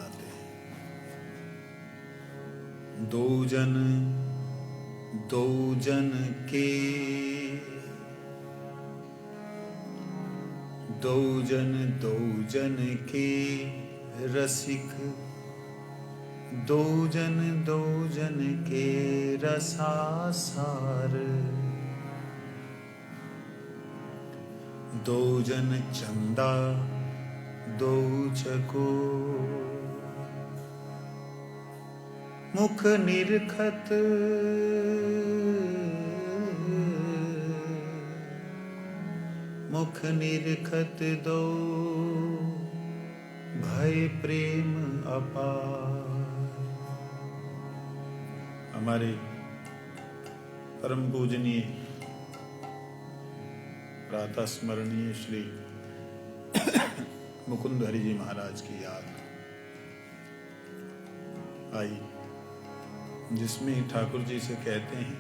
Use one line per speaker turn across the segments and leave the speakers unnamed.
सुनाते हैं। दो जन के, दो जन के रसिक, दो जन के रसासार, दो जन चंदा दो चकोर, मुख निरखत दो, भय प्रेम अपार। हमारे परम पूजनीय प्रातः स्मरणीय श्री मुकुंद हरि जी महाराज की याद आई, जिसमें ठाकुर जी से कहते हैं,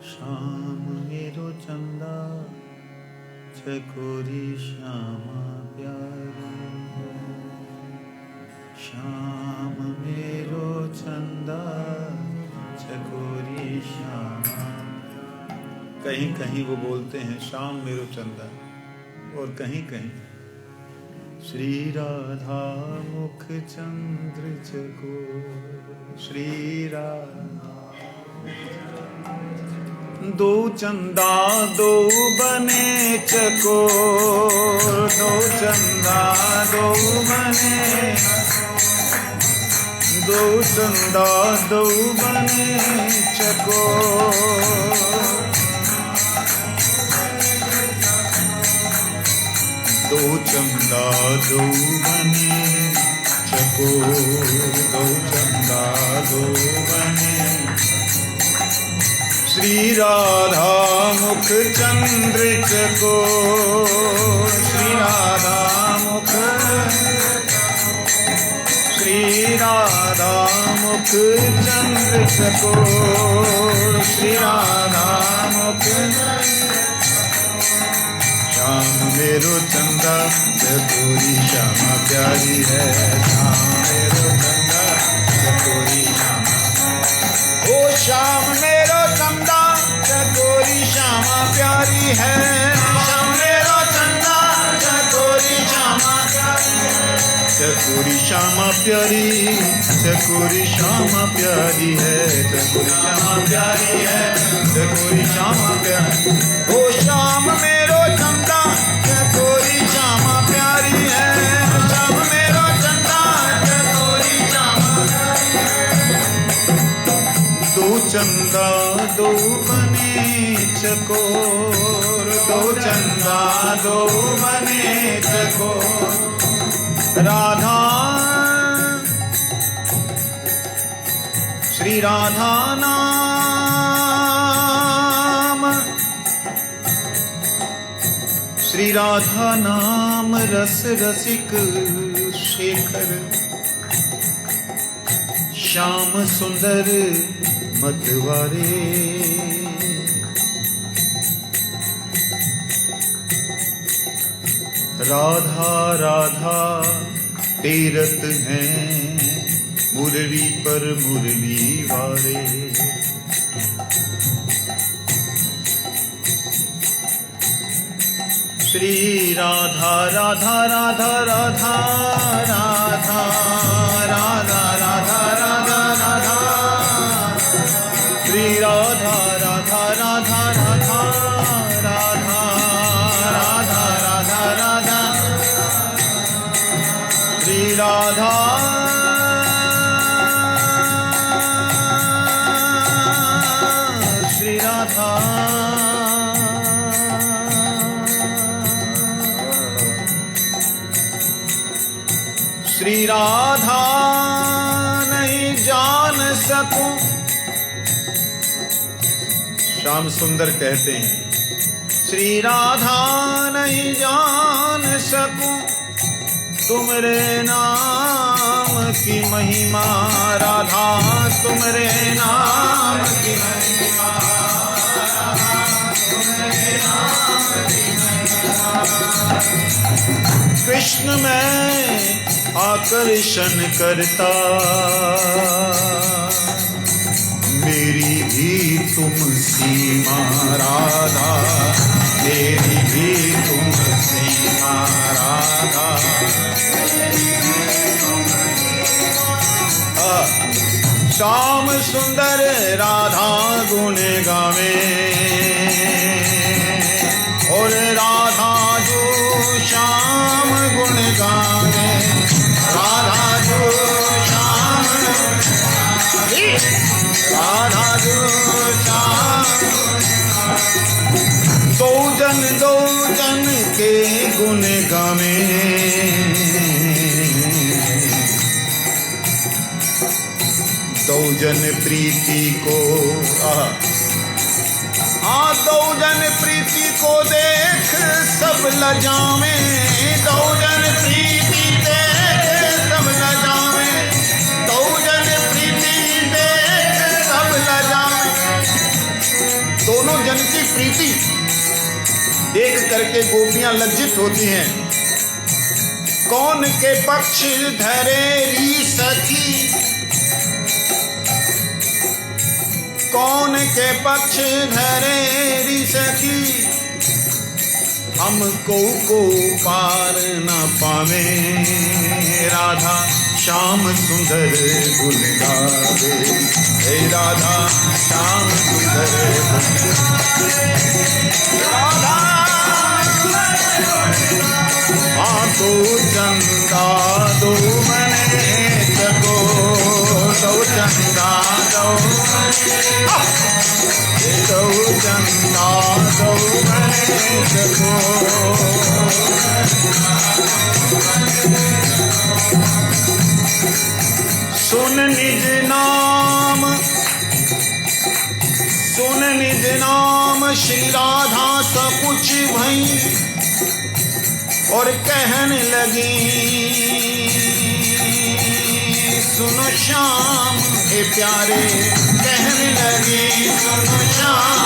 श्याम मेरो चंदा चकोरी श्यामा प्यारी, श्याम मेरो चंदा चकोरी श्यामा। कहीं कहीं वो बोलते हैं श्याम मेरो चंदा, और कहीं कहीं श्री राधा मुख चंद्र चकोर, श्री राधा। दो चंदा दो बने चकोर, दो चंदा दो बने, दो चंदा दो बने चकोर, दो चंदा दो बने चकोर, दो चंदा दो बने, श्री राधा मुख चंद्र चकोर, श्री राधा मुख, श्री राधा मुख चंद्र चकोर, श्री राधा मुख। श्याम मेरो चंदा चकोरी श्यामा प्यारी है, श्याम मेरो चंदा चकोरी श्यामा, ओ श्याम मेरो चंदा चकोरी श्यामा प्यारी है, श्याम मेरो चंदा चकोरी श्यामा प्यारी है, चकोरी श्यामा प्यारी, चकोरी श्यामा प्यारी है, चकोरी श्यामा प्यारी है, चकोरी श्यामा प्यारी। ओ श्याम मेरो चंदा चकोरी श्यामा प्यारी है, श्याम मेरो चंदा चकोरी श्यामा प्यारी है। दो चंदा दो बने चकोर, दो चंदा दो बने चकोर, राधा श्री राधा नाम, श्री राधा नाम रस रसिक शेखर, श्याम सुंदर मतवारे, राधा राधा तीरथ हैं मुरली पर मुरली वारे, श्री राधा राधा राधा राधा राधा राधा राधा राधा राधा, श्री राधा राधा राधा राधा राधा राधा राधा राधा, श्री राधा श्री राधा। श्री राधा नहीं जान सकूं, श्याम सुंदर कहते हैं, श्री राधा नहीं जान सकूं तुमरे नाम की महिमा, राधा तुमरे नाम की महिमा, राधा तुमरे नाम की महिमा, कृष्ण में आकर्षण करता, मेरी भी तुम सीमा राधा, मेरी भी तुम सीमा राधा। श्याम सुंदर राधा गुण गावे, और राधा जो श्याम गुण गावे, राधा जो श्याम, राधा जो श्याम। दो जन के गुण गावे, दो जन प्रीति को, हाँ दो जन प्रीति को देख सब लजावे, दो जन प्रीति देख सब लजावे, दो जन प्रीति देख सब लजावे। दोनों जन की प्रीति देख करके गोपियां लज्जित होती हैं। कौन के पक्ष धरे री सखी, कौन के पक्ष धरे री सखी, हमको को पार न पावे, राधा श्याम सुंदर गुण गावे, हे राधा श्याम सुंदर राधा। हाँ तो चंदा दो मने सको, दो चंदा दो, दो चंदा दो मने सको। सुन निज नाम, सुन निज नाम श्री राधा सपुछ भई, और कहने लगी सुनो श्याम हे प्यारे, कहने लगी सुनो श्याम,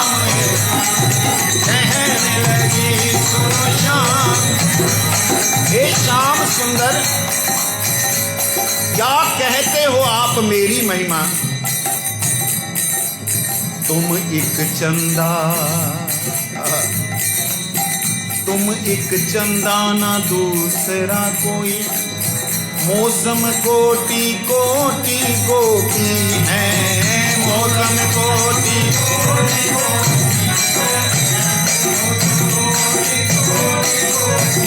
कहने लगी सुनो श्याम। हे श्याम सुंदर, क्या कहते हो आप मेरी महिमा? तुम एक चंदा, तुम एक चंदा ना दूसरा कोई, मौसम कोटि कोटि गोपी है, मौसम कोटि कोटि गोपी।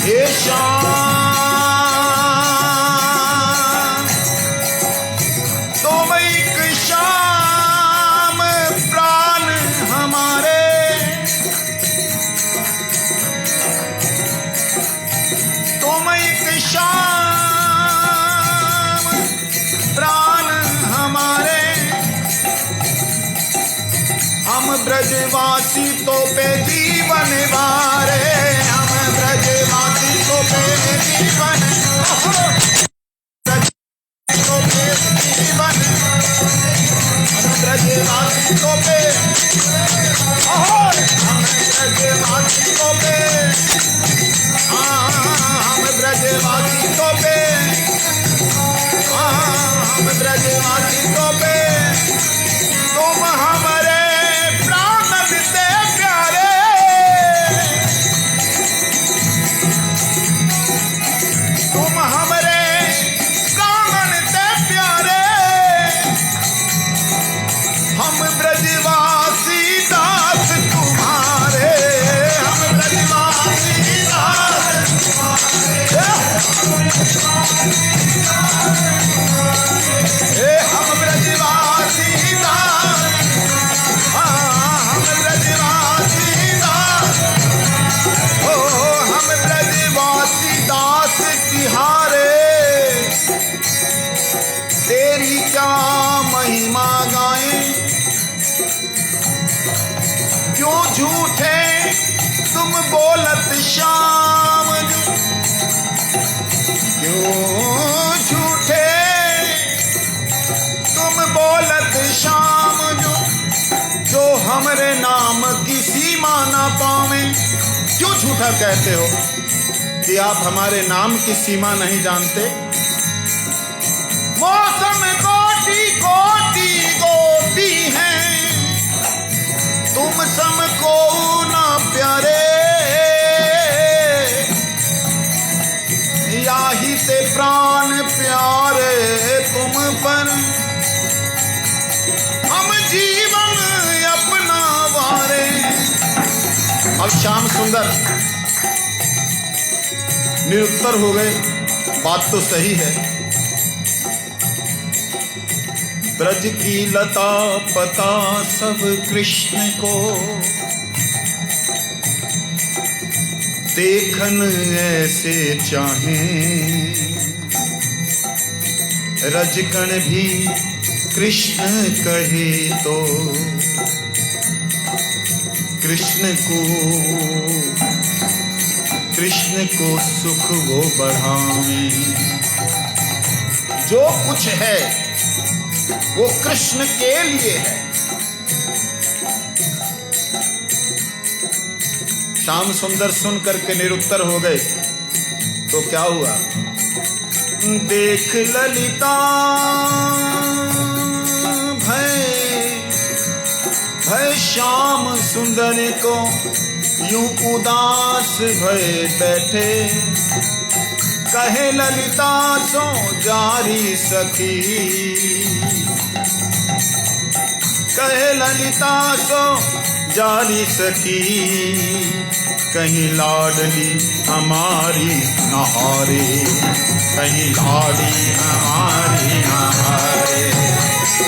हे श्याम, तुम एक श्याम प्राण हमारे, तुम एक श्याम प्राण हमारे। हम ब्रजवासी तो पे जीवन वारे, हम ब्रजवासी तो पे जीवन, तो पे जीवन, हम ब्रजवासी तो पे, हम ब्रजवासी तो पे, हम ब्रजवासी तो पे, हम ब्रजवासी तो पे। तुम हमारे प्राण बिते प्यारे, तुम हमारे प्राण ते प्यारे। हम ब्रजवासी दास तुम्हारे, हम ब्रजवासी दास तुम्हारे, हम ब्रजवासी दास, हम ब्रजवासी दास, ओ हम ब्रजवासी दास तिहारे। तेरी क्या महिमा गाएं, क्यों झूठे तुम बोलत श्याम, क्यों झूठे तुम बोलत श्याम, जो हमरे नाम की सीमा ना पावे। क्यों झूठा कहते हो? कि आप हमारे नाम की सीमा नहीं जानते। मौसम कोटि कोटि गोपी हैं, तुम समको ना प्यारे, याही ते प्राण प्यारे तुम पर, हम जीवन अपना वारे। अब श्याम सुंदर निरुत्तर हो गए। बात तो सही है, ब्रज की लता पता सब कृष्ण को, देखन ऐसे चाहें, रजकण भी कृष्ण कहे तो, कृष्ण को सुख वो बढ़ावे। जो कुछ है वो कृष्ण के लिए है। श्याम सुंदर सुन करके निरुत्तर हो गए। तो क्या हुआ? देख ललिता भय श्याम सुंदर को, यूं उदास भय बैठे, कहे ललिता सो जारी सखी, कहे ललिता सो जारी सखी, कहीं लाडली हमारी नहारे, कहीं लाडली हमारी नहारे,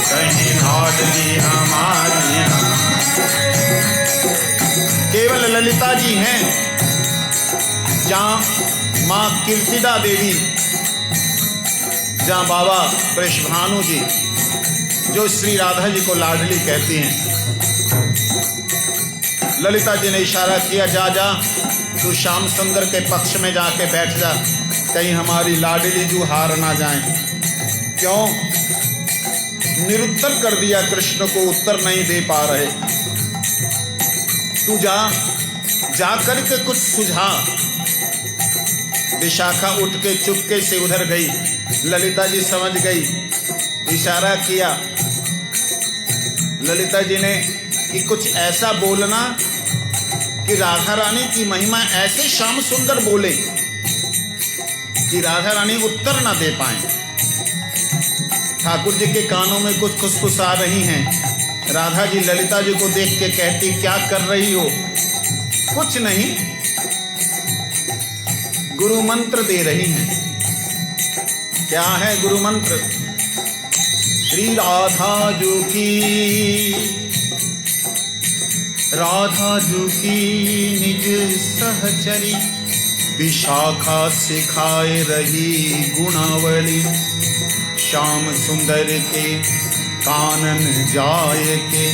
कहीं लाडली हमारी नहारे। केवल ललिता जी हैं, जहां मां कीर्तिदा देवी, जहां बाबा वृषभानु जी, जो श्री राधा जी को लाडली कहती हैं। ललिता जी ने इशारा किया, जा जा तू श्याम सुंदर के पक्ष में जाके बैठ जा, कहीं हमारी लाडली जू हार ना जाए। क्यों? निरुत्तर कर दिया, कृष्ण को उत्तर नहीं दे पा रहे। तू जा करके कुछ सुझा। विशाखा उठ के चुपके से उधर गई। ललिता जी समझ गई, इशारा किया ललिता जी ने कि कुछ ऐसा बोलना कि राधा रानी की महिमा ऐसे श्याम सुंदर बोले कि राधा रानी उत्तर ना दे पाए। ठाकुर जी के कानों में कुछ खुसफुसा रही हैं। राधा जी ललिता जी को देख के कहती, क्या कर रही हो? कुछ नहीं, गुरु मंत्र दे रही हैं। क्या है गुरु मंत्र? श्री राधा जू की निज सहचरी, विशाखा सिखाए रही गुणावली, श्याम सुंदर के कानन जाए के,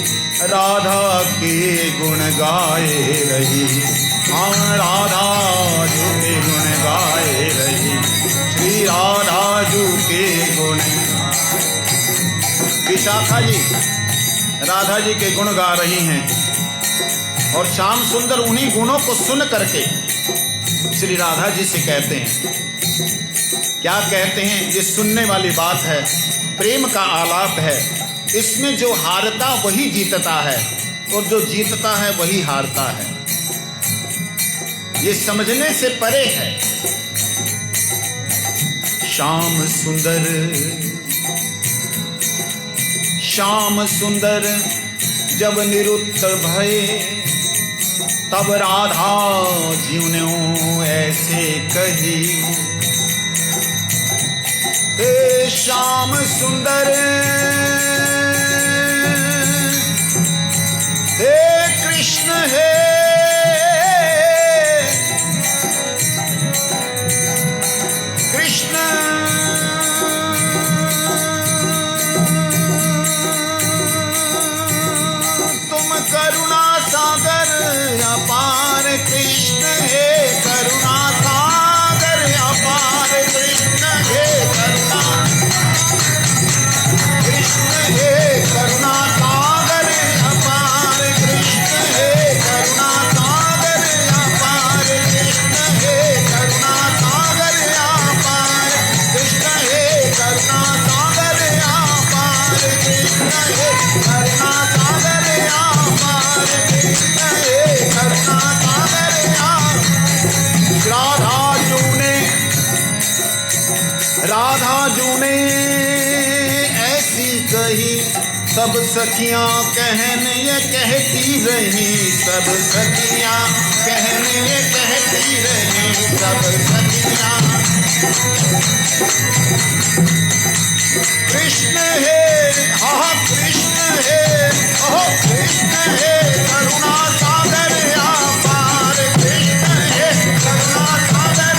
राधा के गुण गाए रही। हाँ, राधा जू के गुण गाए रही, श्री राधा जू के गुण। विशाखा जी राधा जी के गुण गा रही हैं और श्याम सुंदर उन्हीं गुणों को सुन करके श्री राधा जी से कहते हैं। क्या कहते हैं? ये सुनने वाली बात है, प्रेम का आलाप है। इसमें जो हारता वही जीतता है और जो जीतता है वही हारता है। ये समझने से परे है। श्याम सुंदर जब निरुत्तर भये, तब राधा जी ने ऐसे कही, हे श्याम सुंदर, हे कृष्ण, हे कृष्ण, तुम करुणा सागर अपार, कृष्ण हे करुणा सागर अपार, कृष्ण हे करुणा, कृष्ण राधा जू ने ऐसी कही, सब सखियां कहने ये कहती रही, सब सखियां कहने ये कहती रही, सब सखियां। कृष्ण है हा कृष्ण है, ओह कृष्ण है करुणा सागर अपार, कृष्ण है करुणा सागर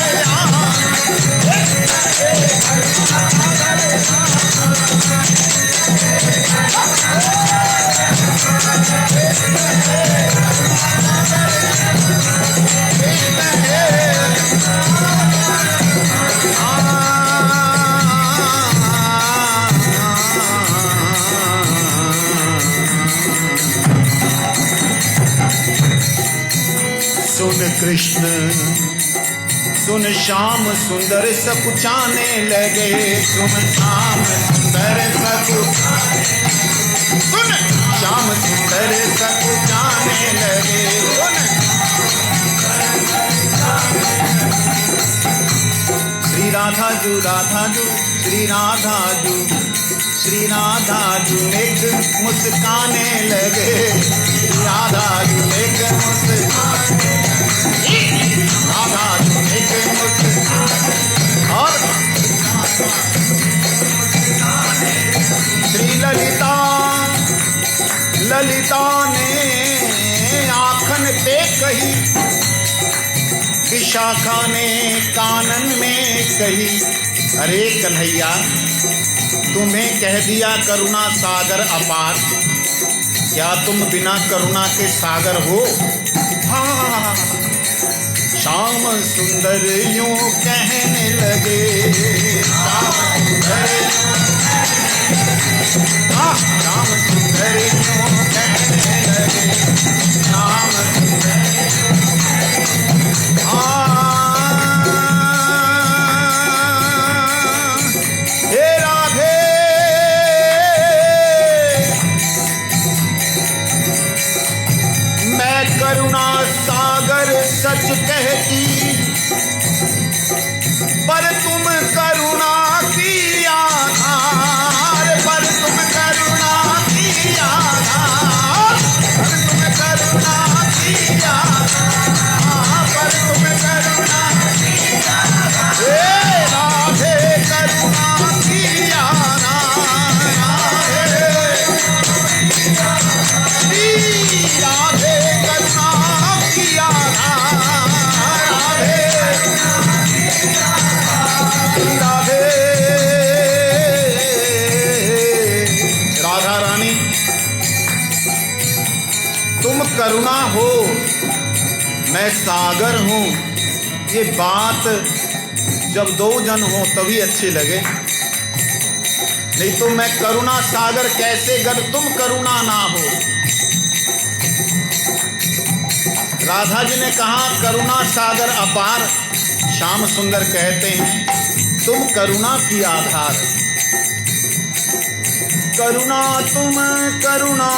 सुन कृष्ण सुन श्याम सुंदर सकुचाने लगे, सुन श्याम सुंदर सकुचाने, सुन श्याम सुंदर सकुचाने लगे, सुन श्री राधा जू राधा जू श्री राधा जू, श्री राधा जू एक मुस्काने लगे, राधा जू एक मुस्काने, राधा जू एक मुस्काने, और श्री ललिता ललिता ने आखन पे कही, विशाखा ने कानन में कही, अरे कन्हैया तुम्हें कह दिया करुणा सागर अपार, क्या तुम बिना करुणा के सागर हो? हाँ श्याम सुंदर यूं कहने लगे, श्याम सुंदर श्याम सुंदर यूं कहने लगे, श्याम सुंदर हे राधे मैं करुणा सागर सच कहती, पर तुम करुणा की आधार, पर तुम करुणा की आधार, पर तुम करुणा की आधार, पर तुम करुणा की आधार, हे राधे करुणा की आधार, राधे करुणा की आधार, राधे राधा रानी तुम करुणा हो, मैं सागर हूं, ये बात जब दो जन हो तभी अच्छी लगे, नहीं तो मैं करुणा सागर कैसे गर तुम करुणा ना हो। राधा जी ने कहा करुणा सागर अपार, श्याम सुंदर कहते हैं तुम करुणा की आधार, करुणा तुम करुणामयी,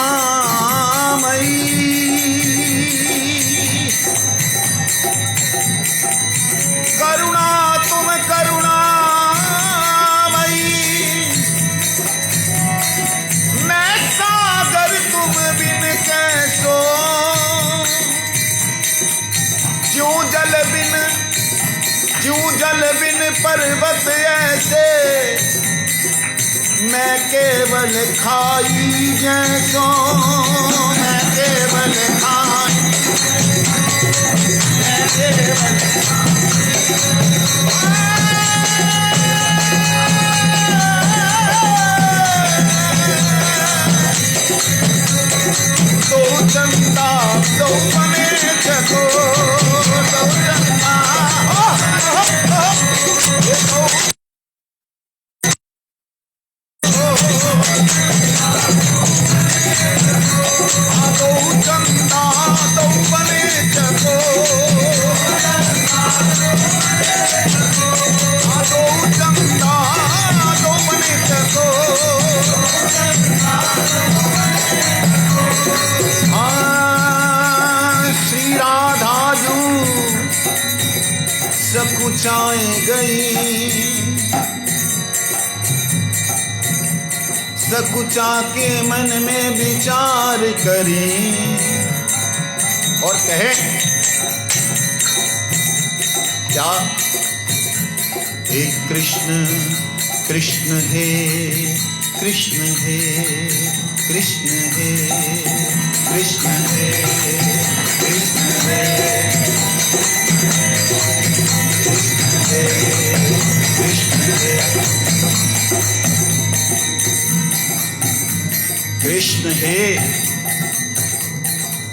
करुणा तुम करुणामयी, मैं सागर तुम बिन कैसो, क्यों जल बिन पर्वत ऐसे, मैं केवल खाई जैसो, मैं केवल खाई, मैं केवल तो चंदा तो बने जगो, तो चंदा सकुचाए गई, सकुचा के मन में विचार करी और कहे क्या, हे कृष्ण कृष्ण हे कृष्ण हे कृष्ण हे कृष्ण हे कृष्ण हे कृष्ण हे कृष्ण हे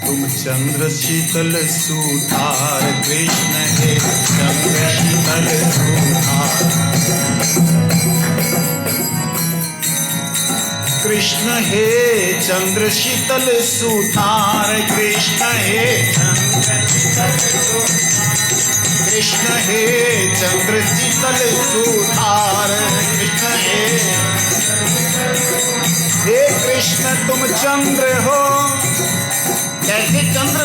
तुम चंद्र शीतल सुधार, कृष्ण हे चंद्र शीतल सुधार, कृष्ण हे चंद्र शीतल सुधार, कृष्ण हे चंद्र शीतल सुधार, कृष्ण हे चंद्र शीतल सुधार, कृष्ण हे कृष्ण तुम चंद्र हो। कैसे चंद्र?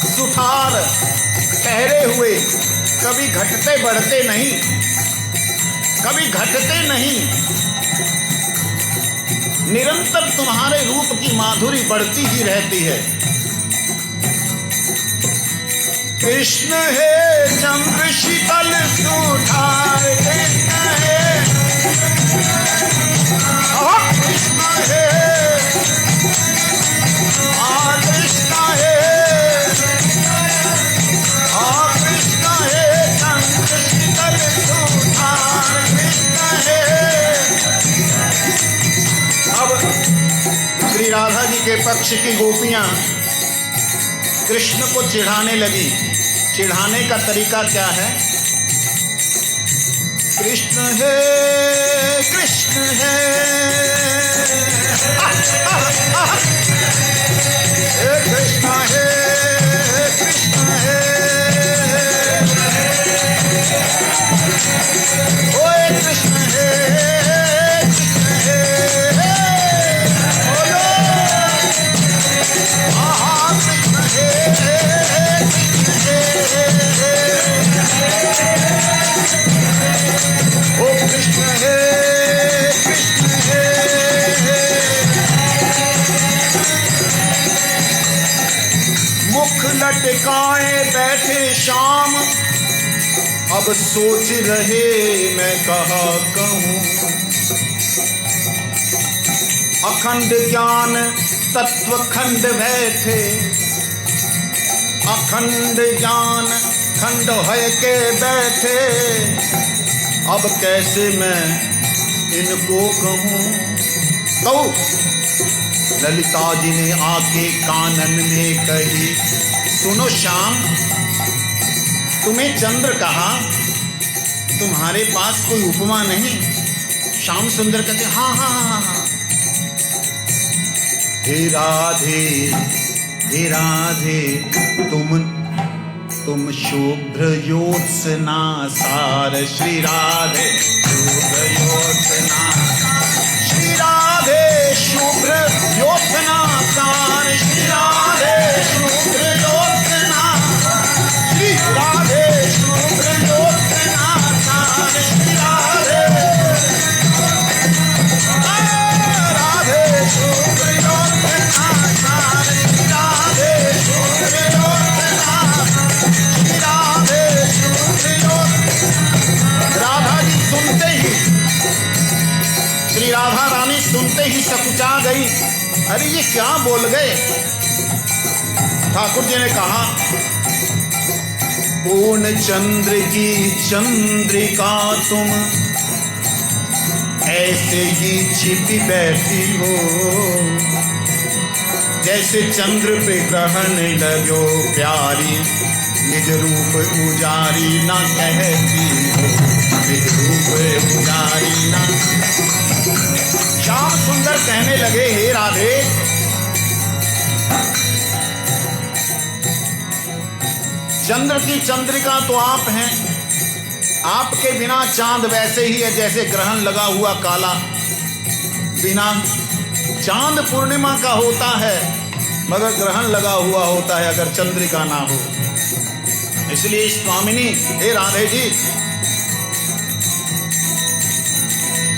सुधार, ठहरे हुए, कभी घटते बढ़ते नहीं, कभी घटते नहीं, निरंतर तुम्हारे रूप की माधुरी बढ़ती ही रहती है। कृष्ण हे चंद्र शीतल सुधार, कृष्ण हे कृष्ण हे कृष्ण हे चंद्र शीतल सुधार, कृष्ण हे। अब श्री राधा जी के पक्ष की गोपियां कृष्ण को चिढ़ाने लगी। चिढ़ाने का तरीका क्या है? कृष्ण है कृष्ण है कृष्ण है कृष्ण है ओए कृष्ण है कृष्ण है बोलो कृष्ण है ओ कृष्ण है कृष्ण है। मुख लटकाए बैठे श्याम, अब सोच रहे मैं कहा कहूँ। अखंड ज्ञान तत्व खंड बैठे, अखंड ज्ञान खंड है के बैठे, अब कैसे मैं इनको कहूँ। तो ललिता जी ने आके कानन में कही, सुनो श्याम, तुम्हें चंद्र कहा, तुम्हारे पास कोई उपमा नहीं? श्याम सुंदर कहते हाँ हाँ हाँ हाँ। हे राधे हे राधे तुम शुभ्र योत्सना सार, श्री राधे शुभ्र योत्सना, श्री राधे शुभ्र योत्सना सार, श्री राधे शुभ्र योत्सना, श्री राधे शुभ्र योत्सना सार, श्री राधे राधे शुभ्र योत्सना सार, श्री राधे शुभ्र योत्सना, श्री राधे शुभ्र योत्सना। राधा जी सुनते ही, श्री राधा रानी सुनते ही सकुचा गई। अरे ये क्या बोल गए? ठाकुर जी ने कहा, पूर्ण चंद्र की चंद्रिका तुम ऐसे ही छिपी बैठी हो, जैसे चंद्र पे ग्रहण लगो प्यारी, निज रूप उजारी ना कहती हो, निज रूप उजारी ना। श्याम सुंदर कहने लगे, हे राधे, चंद्र की चंद्रिका तो आप हैं, आपके बिना चांद वैसे ही है जैसे ग्रहण लगा हुआ काला। बिना चांद पूर्णिमा का होता है मगर ग्रहण लगा हुआ होता है अगर चंद्रिका ना हो। इसलिए स्वामिनी, हे राधे जी,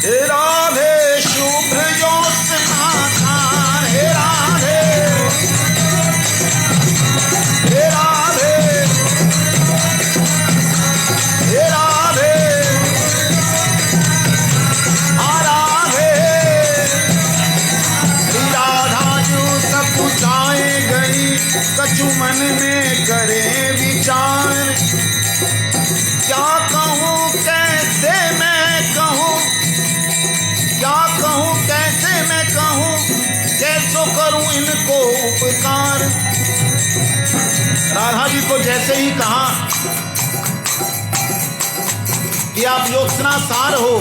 हे राधे शुभ्र योत्सना कछु मन में करे विचार, क्या कहूँ कैसे मैं कहूँ, क्या कहूँ कैसे मैं कहूँ, कैसो करूँ इनको उपकार। राधा जी को जैसे ही कहा कि आप योत्सना सार हो,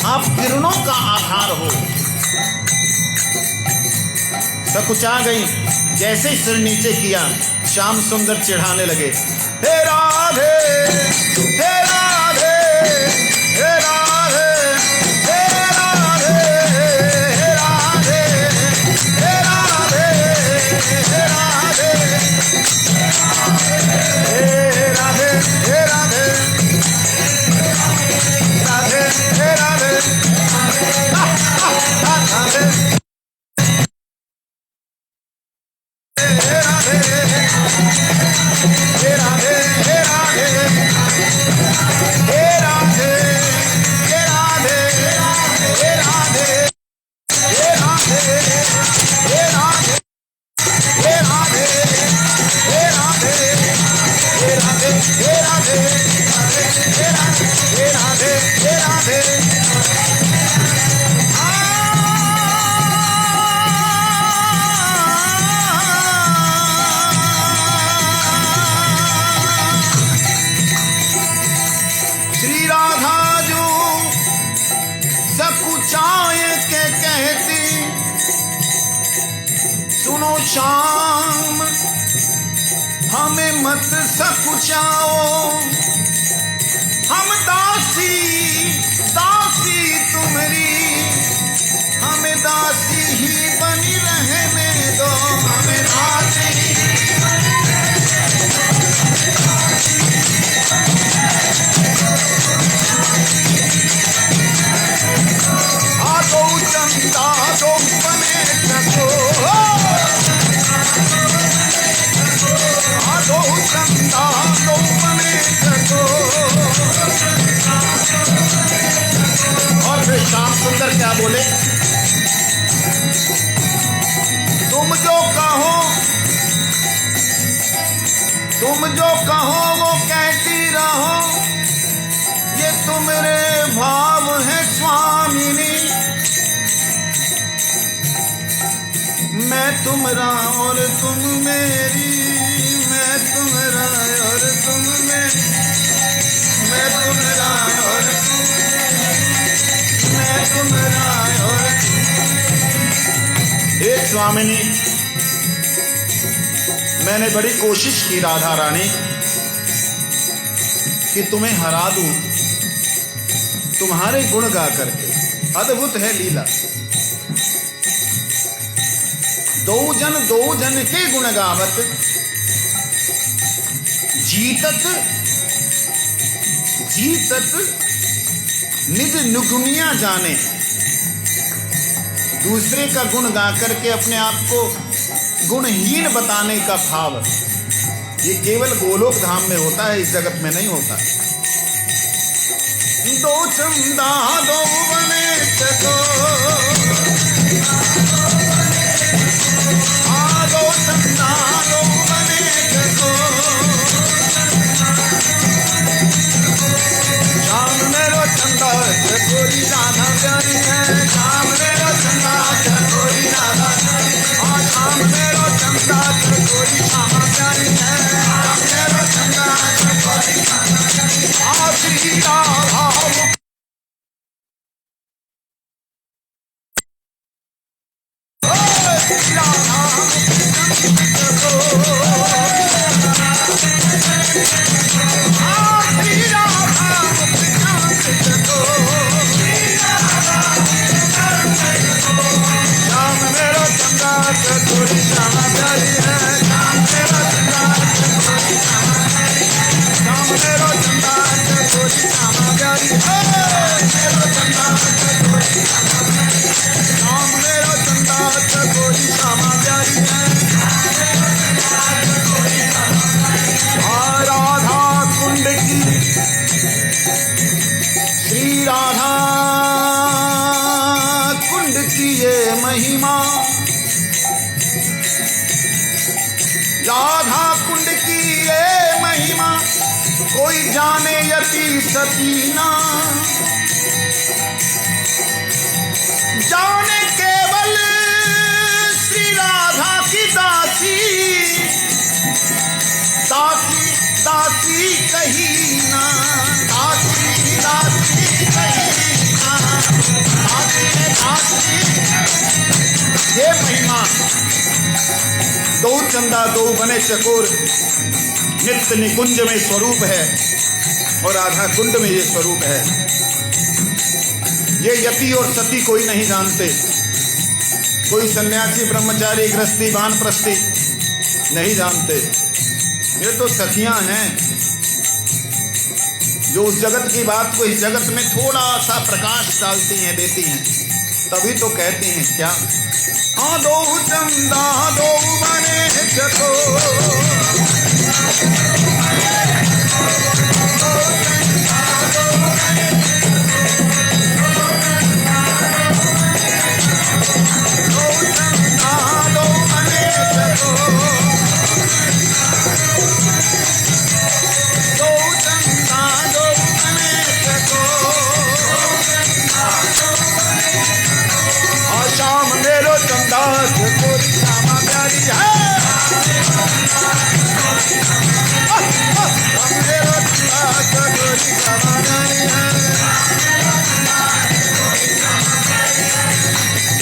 आप किरणों का आधार हो, सकुचा गई। जैसे ही सिर नीचे किया, श्याम सुंदर चिढ़ाने लगे, हे राधे हे राधे हे राधे हे राधे हे राधे हे राधे हे राधे हे राधे हे राधे राधे हे राधे राधे श्री राधा जो सकुचाए के कहती, सुनो श्याम हमें मत सकुचाओ, हम दासी दासी तुम्हारी, हमें दासी ही बनी रहने दो, हमें दासी आदो चंदा दो बने सको, आदो चंदा दो बने सको। और फिर श्याम सुंदर क्या बोले, तुम जो कहो, तुम जो कहो वो कहती रहो, ये तुम्हारे भाव है स्वामिनी, मैं तुम्हारा और तुम मेरी, मैं तुम्हारा और तुम मेरी, मैं तुम्हारा और मैं तुम्हारा और। हे स्वामिनी, मैंने बड़ी कोशिश की राधा रानी कि तुम्हें हरा दूं, तुम्हारे गुण गा करके। अद्भुत है लीला, दो जन के गुण गावत, जीतत जीतत निज नुगुनिया जाने। दूसरे का गुण गा करके अपने आप को गुणहीन बताने का भाव, ये केवल गोलोक धाम में होता है, इस जगत में नहीं होता। दो चंदा दो बने सको, दो चंदा दो बने सको, श्याम मेरो चंदा चकोरी राधा प्यारी है, श्याम मेरो चंदा चकोरी राधा, श्याम मेरो चंदा चकोरी श्यामा प्यारी है, श्याम मेरो चंदा चकोरी श्री राधा। राधा कुंड की ये महिमा कोई जाने यति सतीना, जाने केवल श्री राधा की दासी, दासी दासी कही ना, दासी दासी कही ना, दासी दासी। ये महिमा दो चंदा दो बने चकोर नित्य निकुंज में स्वरूप है और राधा कुंड में ये स्वरूप है। ये यति और सती कोई नहीं जानते, कोई सन्यासी ब्रह्मचारी गृहस्थी वानप्रस्थी नहीं जानते। ये तो सखियां हैं जो उस जगत की बात को इस जगत में थोड़ा सा प्रकाश डालती हैं, देती हैं। तभी तो कहती हैं क्या, दो चंदा दो बने चकोर,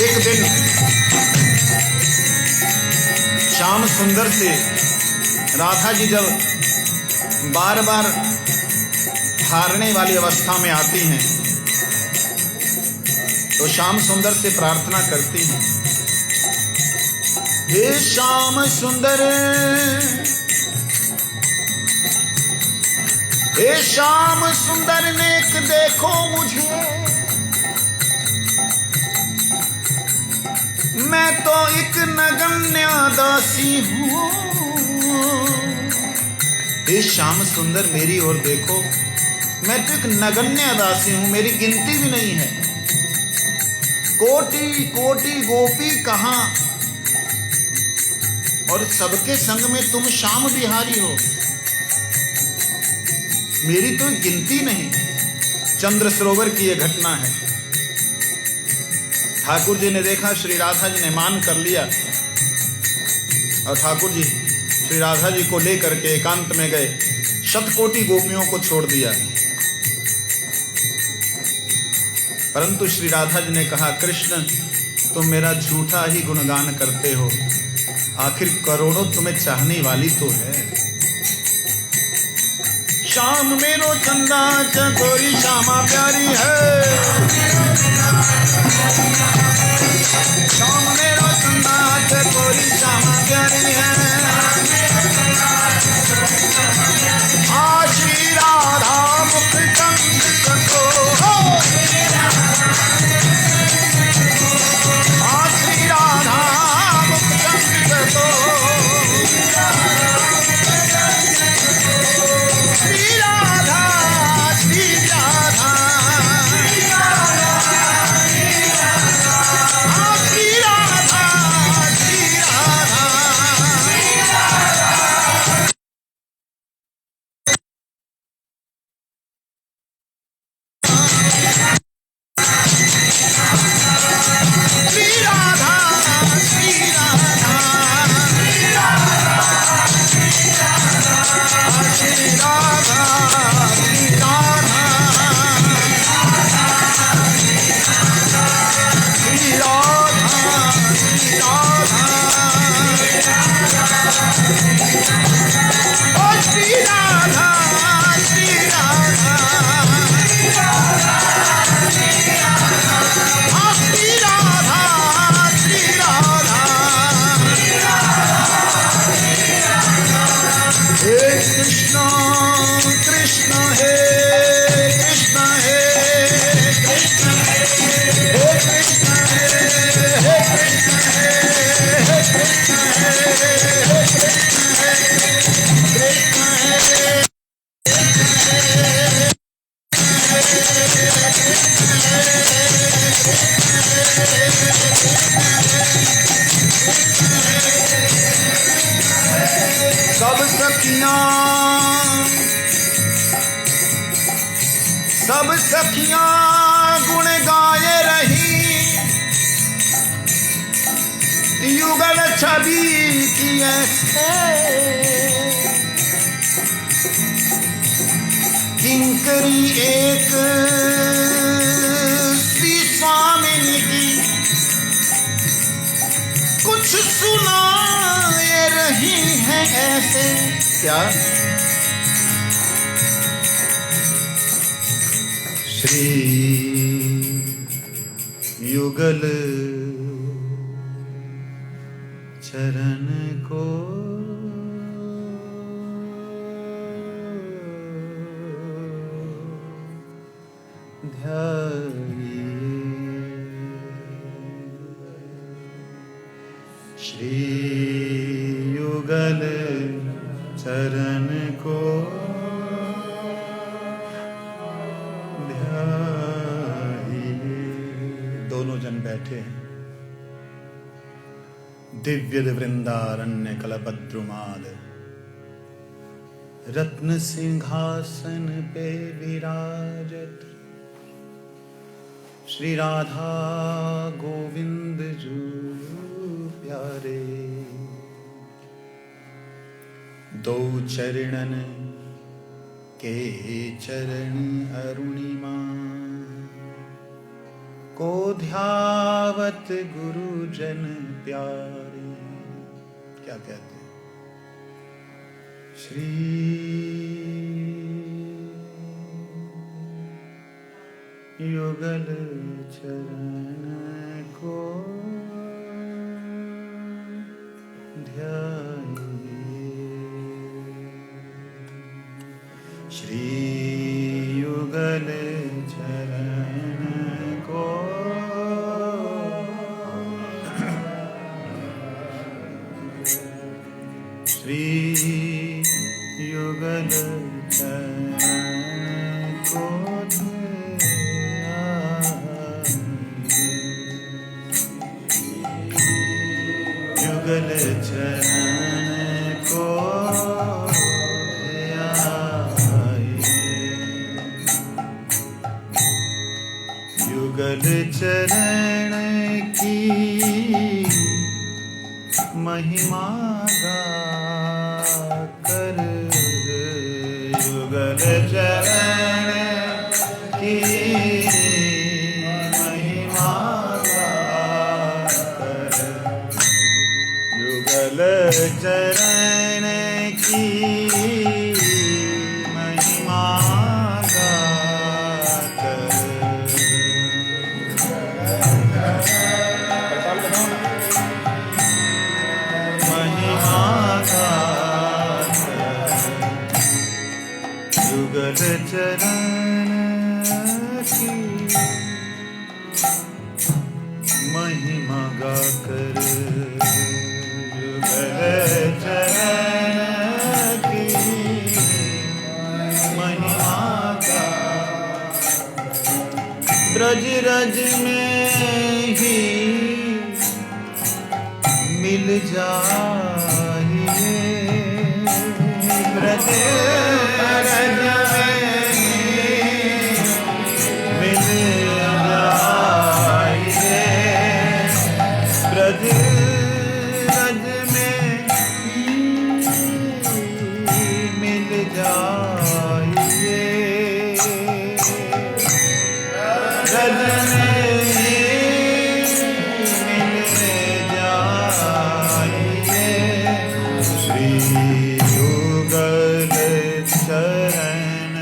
एक दिन श्याम सुंदर से राधा जी जब बार बार हारने वाली अवस्था में आती हैं तो श्याम सुंदर से प्रार्थना करती हैं, हे श्याम सुंदर, हे श्याम सुंदर नेक देखो मुझे, मैं तो एक नगण्य दासी हूँ। हे श्याम सुंदर मेरी ओर देखो, मैं तो एक नगण्य दासी हूँ, मेरी गिनती भी नहीं है। कोटि कोटि गोपी कहाँ और सबके संग में तुम श्याम बिहारी हो, मेरी तो गिनती नहीं। चंद्र सरोवर की यह घटना है। ठाकुर जी ने देखा श्री राधा जी ने मान कर लिया और ठाकुर जी श्री राधा जी को लेकर के एकांत में गए, शतकोटि गोपियों को छोड़ दिया। परंतु श्री राधा जी ने कहा, कृष्ण तुम मेरा झूठा ही गुणगान करते हो, आखिर करोड़ों तुम्हें चाहने वाली तो है। श्याम मेरो चंदा चकोरी श्यामा प्यारी है, श्याम मेरो चंदा चकोरी श्यामा प्यारी है। श्री राधा मुख चंद चको, श्री राधा मुख चंद चको, श्री राधा श्री राधा सखियां गुण गाए रही, युगल छवि की ऐसे किंकरी एक सी स्वामिनी की कुछ सुनाए रही है ऐसे। क्या श्री युगल चरण को ध्याइए, श्री युगल चरण को दोनों जन बैठे हैं। दिव्य वृंदारण्य कलभद्रुमाद रत्न सिंहासन पे विराजत श्री राधा गोविंद जू प्यारे। दो चरणन के चरण अरुणिमा को ध्यावत गुरुजन प्यारे। क्या कहते हैं? श्री युगल चरण को ध्याइए, श्री युगल चरण को श्री युगल चरण को युगल चरण को युगल चरण की महिमा गा कर, युगल चरण की महिमा गा कर, युगल चरण की महिमा गा कर, महिमा गा कर, युगल चरण की महिमा गा कर, युगल चरण की महिमा गा। ब्रज रज में ही मिल जाइए, ब्रज रज में मिल जाइए, ब्रज रज में मिल जाइए, रज में मिल जाइए, श्री युगल चरण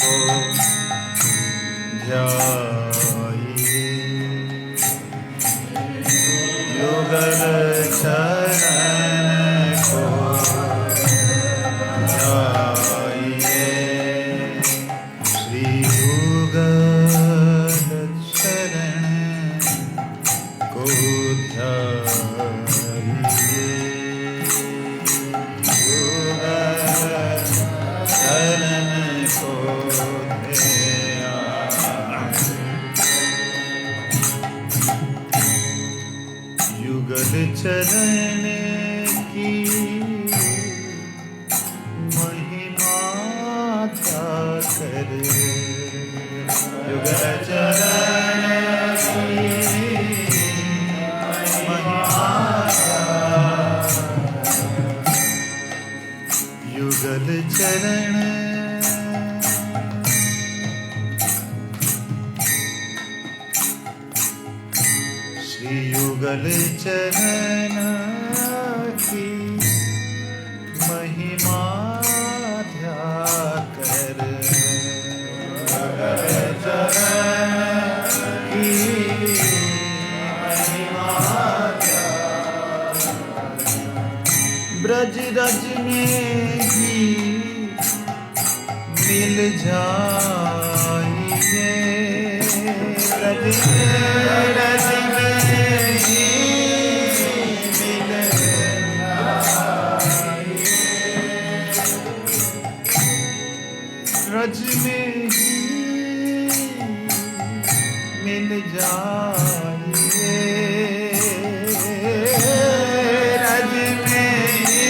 को ध्याइए, युगल चरण को ध्याइए, श्री युगल चरण को ध्याइए, युगल चरण को ध्याइए, युगल चरण की श्री युगल चरण की महिमा ध्याकर, चरण की महिमा ब्रज रज में ही मिल जाइए, ब्रज रज में ही मिल जाइए, रज में ही मिल जाइए, रज में ही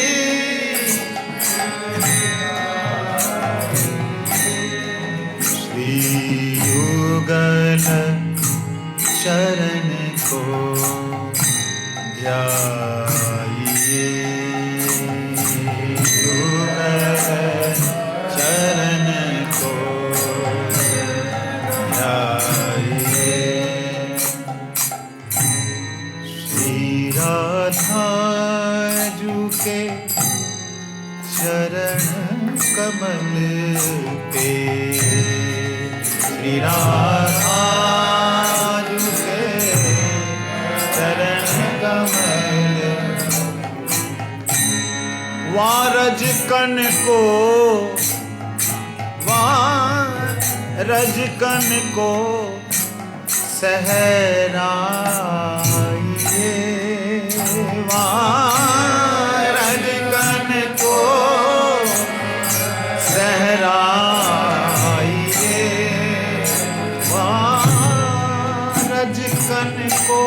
श्री युगल चरण को ध्याइए, युगल चरण को ध्याइए, श्री राधा जू के चरण कमल पे, श्री राधा जू के चरण कमल, वारज कन को, वारज कन को सहराइए, वारज कन को सहराइए, वारज कन को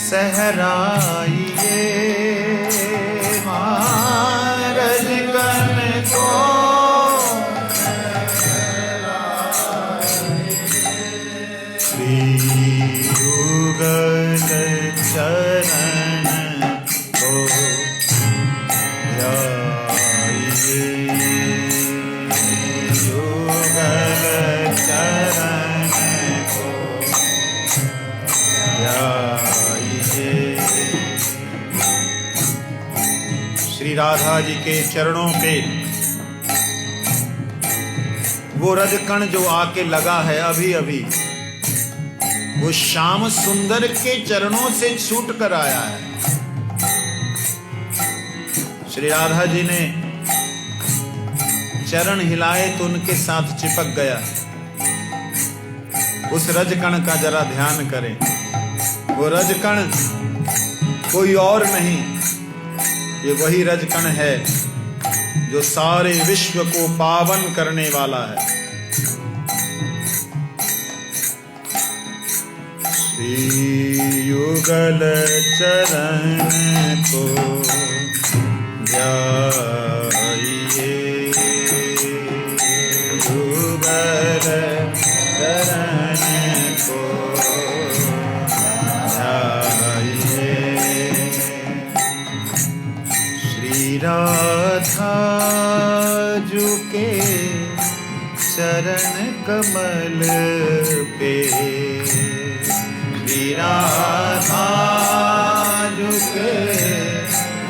सहराइए, वारज कन को श्री युगल चरण को ध्याइए, युगल चरण को ध्याइए। श्री राधा जी के चरणों पे वो रजकण जो आके लगा है अभी अभी, वो श्याम सुंदर के चरणों से छूट कर आया है। श्री राधा जी ने चरण हिलाए तो उनके साथ चिपक गया। उस रजकण का जरा ध्यान करें। वो रजकण कोई और नहीं, ये वही रजकण है जो सारे विश्व को पावन करने वाला है। श्री युगल चरण को ध्याइए, युगल चरण को ध्याइए। श्री राधा जू के चरण कमल पे, श्री राधा जू के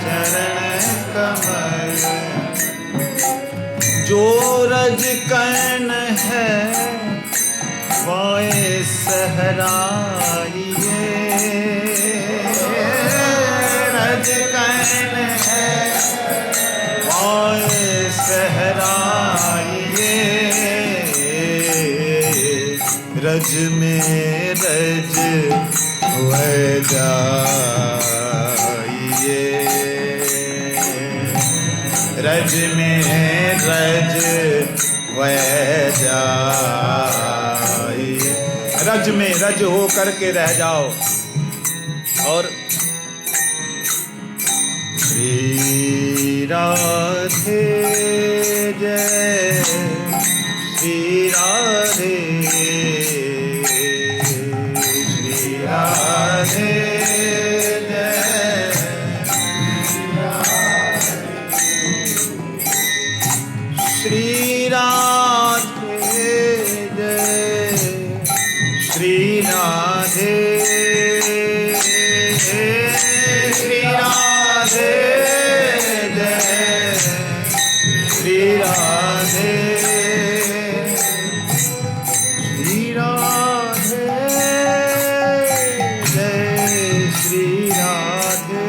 चरण कमल, जो रजकण है वाए सहराइए, रजकण है वाए सहराइए, रज में रज हुए जाइए, रज में रज हुए जाइए, रज में रज हो करके रह जाओ। और श्री राधे जय, श्री राधे, श्री राधे जय, श्री राधे जय, श्री राधे राधे श्री राधे जय श्री राधे श्री राधे जय श्री राधे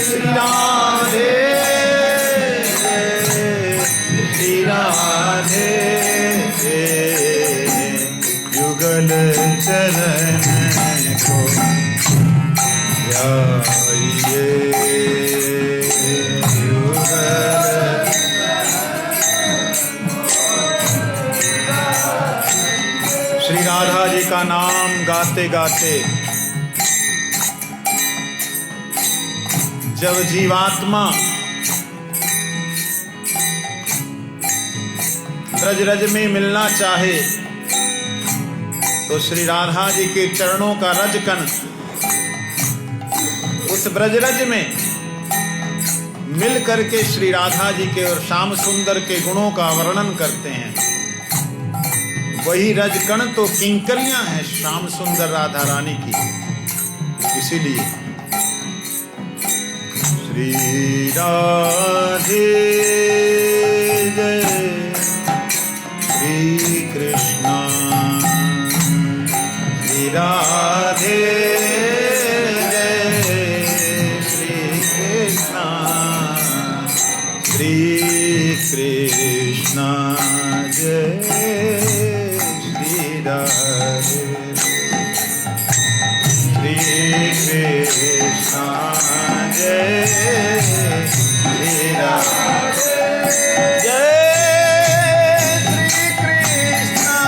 श्री राधे श्री राधे युगल चरण को ध्याइए श्री राधा जी का नाम गाते गाते जब जीवात्मा ब्रज रज में मिलना चाहे तो श्री राधा जी के चरणों का रजकन उस ब्रजरज में मिल करके श्री राधा जी के और श्याम सुंदर के गुणों का वर्णन करते हैं। वही रजकण तो किंकरियां हैं श्याम सुंदर राधा रानी की। इसीलिए श्री राधे जय श्री कृष्णा श्री राधे जय श्री कृष्णा श्री कृष्णा जय श्री राधे श्री कृष्णा जय श्री राधे कृष्णा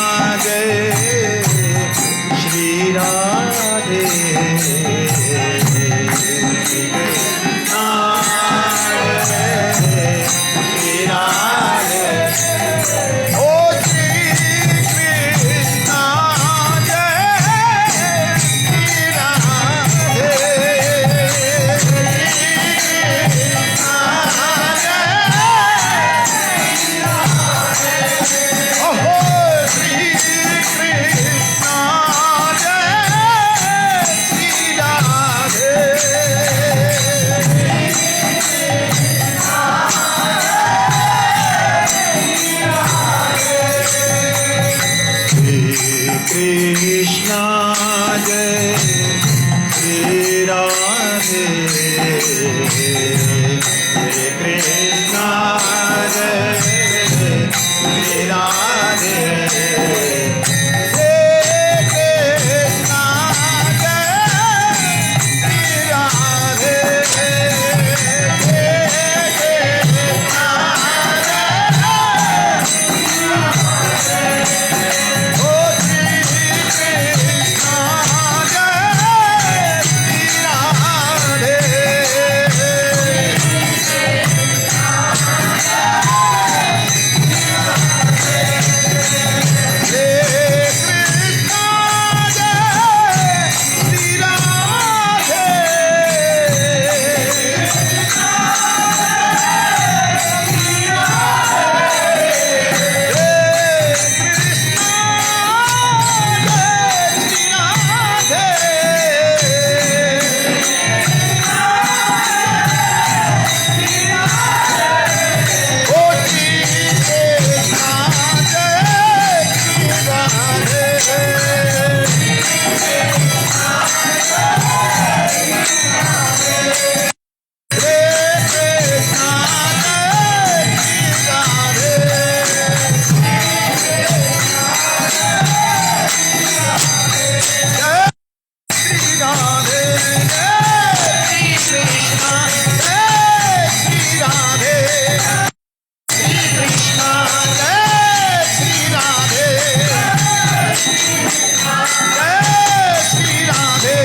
जय श्री राधे कृष्णा जय श्री राधे ओ श्री कृष्णा जय श्री राधे कृष्णा जय श्री राधे हरे कृष्णा जय श्री राधे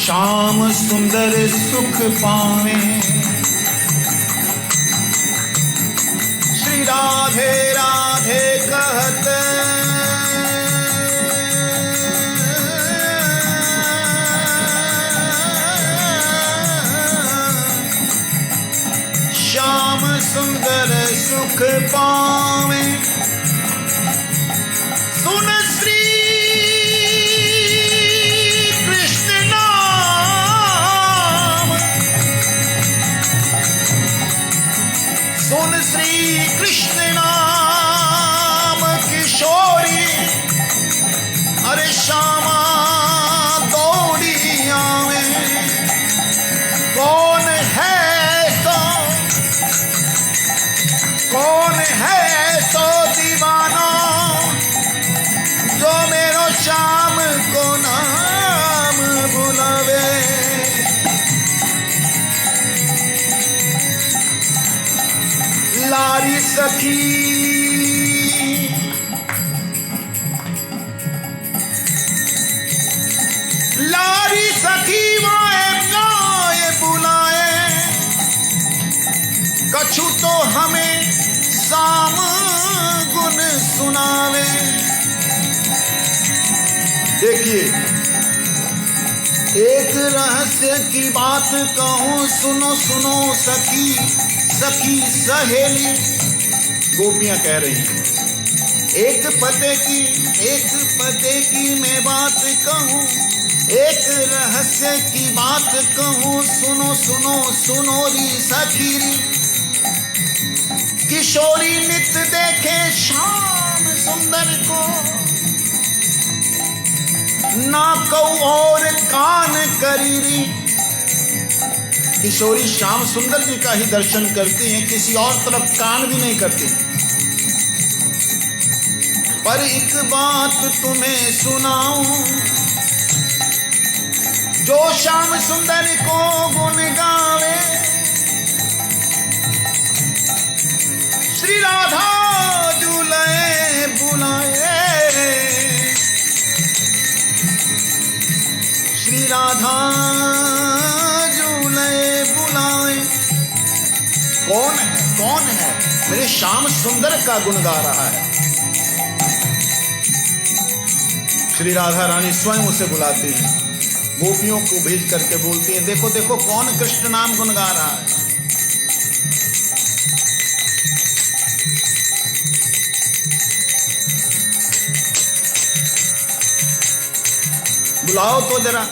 श्याम सुंदर सुख पावे। श्री राधे राधे कहत श्याम सुंदर सुख पावे। सुन श्री सुन श्री कृष्ण नाम किशोरी। अरे श्यामा दौड़ी आवे। कौन है सो दीवाना जो मेरो श्याम को नाम बुलावे। लारी सखी वाए बुलाए। कछु तो हमें साम गुण सुनावे। देखिए, एक रहस्य की बात कहूं, सुनो सुनो सखी सहेली। गोपियां कह रही हैं, एक पते की मैं बात कहूं, एक रहस्य की बात कहूं, सुनो सुनो सुनोरी सखीरी। किशोरी नित्य देखे श्याम सुंदर को, ना कहूं और कान करीरी। किशोरी श्याम सुंदर जी का ही दर्शन करती हैं, किसी और तरफ कान भी नहीं करती। पर एक बात तुम्हें सुनाऊं, जो श्याम सुंदर को गुण गावे। श्री राधा झूले बुलाए। श्री राधा कौन है मेरे श्याम सुंदर का गुण गा रहा है। श्री राधा रानी स्वयं उसे बुलाती हैं, गोपियों को भेज करके बोलती हैं, देखो देखो कौन कृष्ण नाम गुण गा रहा है। बुलाओ तो जरा।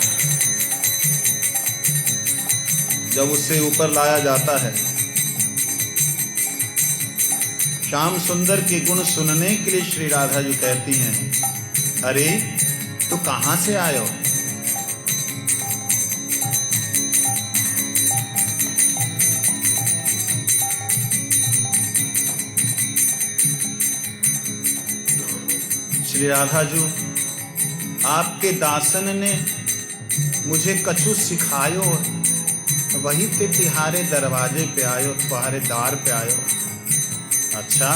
जब उसे ऊपर लाया जाता है, श्याम सुंदर के गुण सुनने के लिए श्री राधा जी कहती हैं, अरे तू कहां से आयो? श्री राधा जी, आपके दासन ने मुझे कछु सिखायो, वही ते तिहारे दरवाजे पे आयो, तुम्हारे द्वार पे आयो। अच्छा,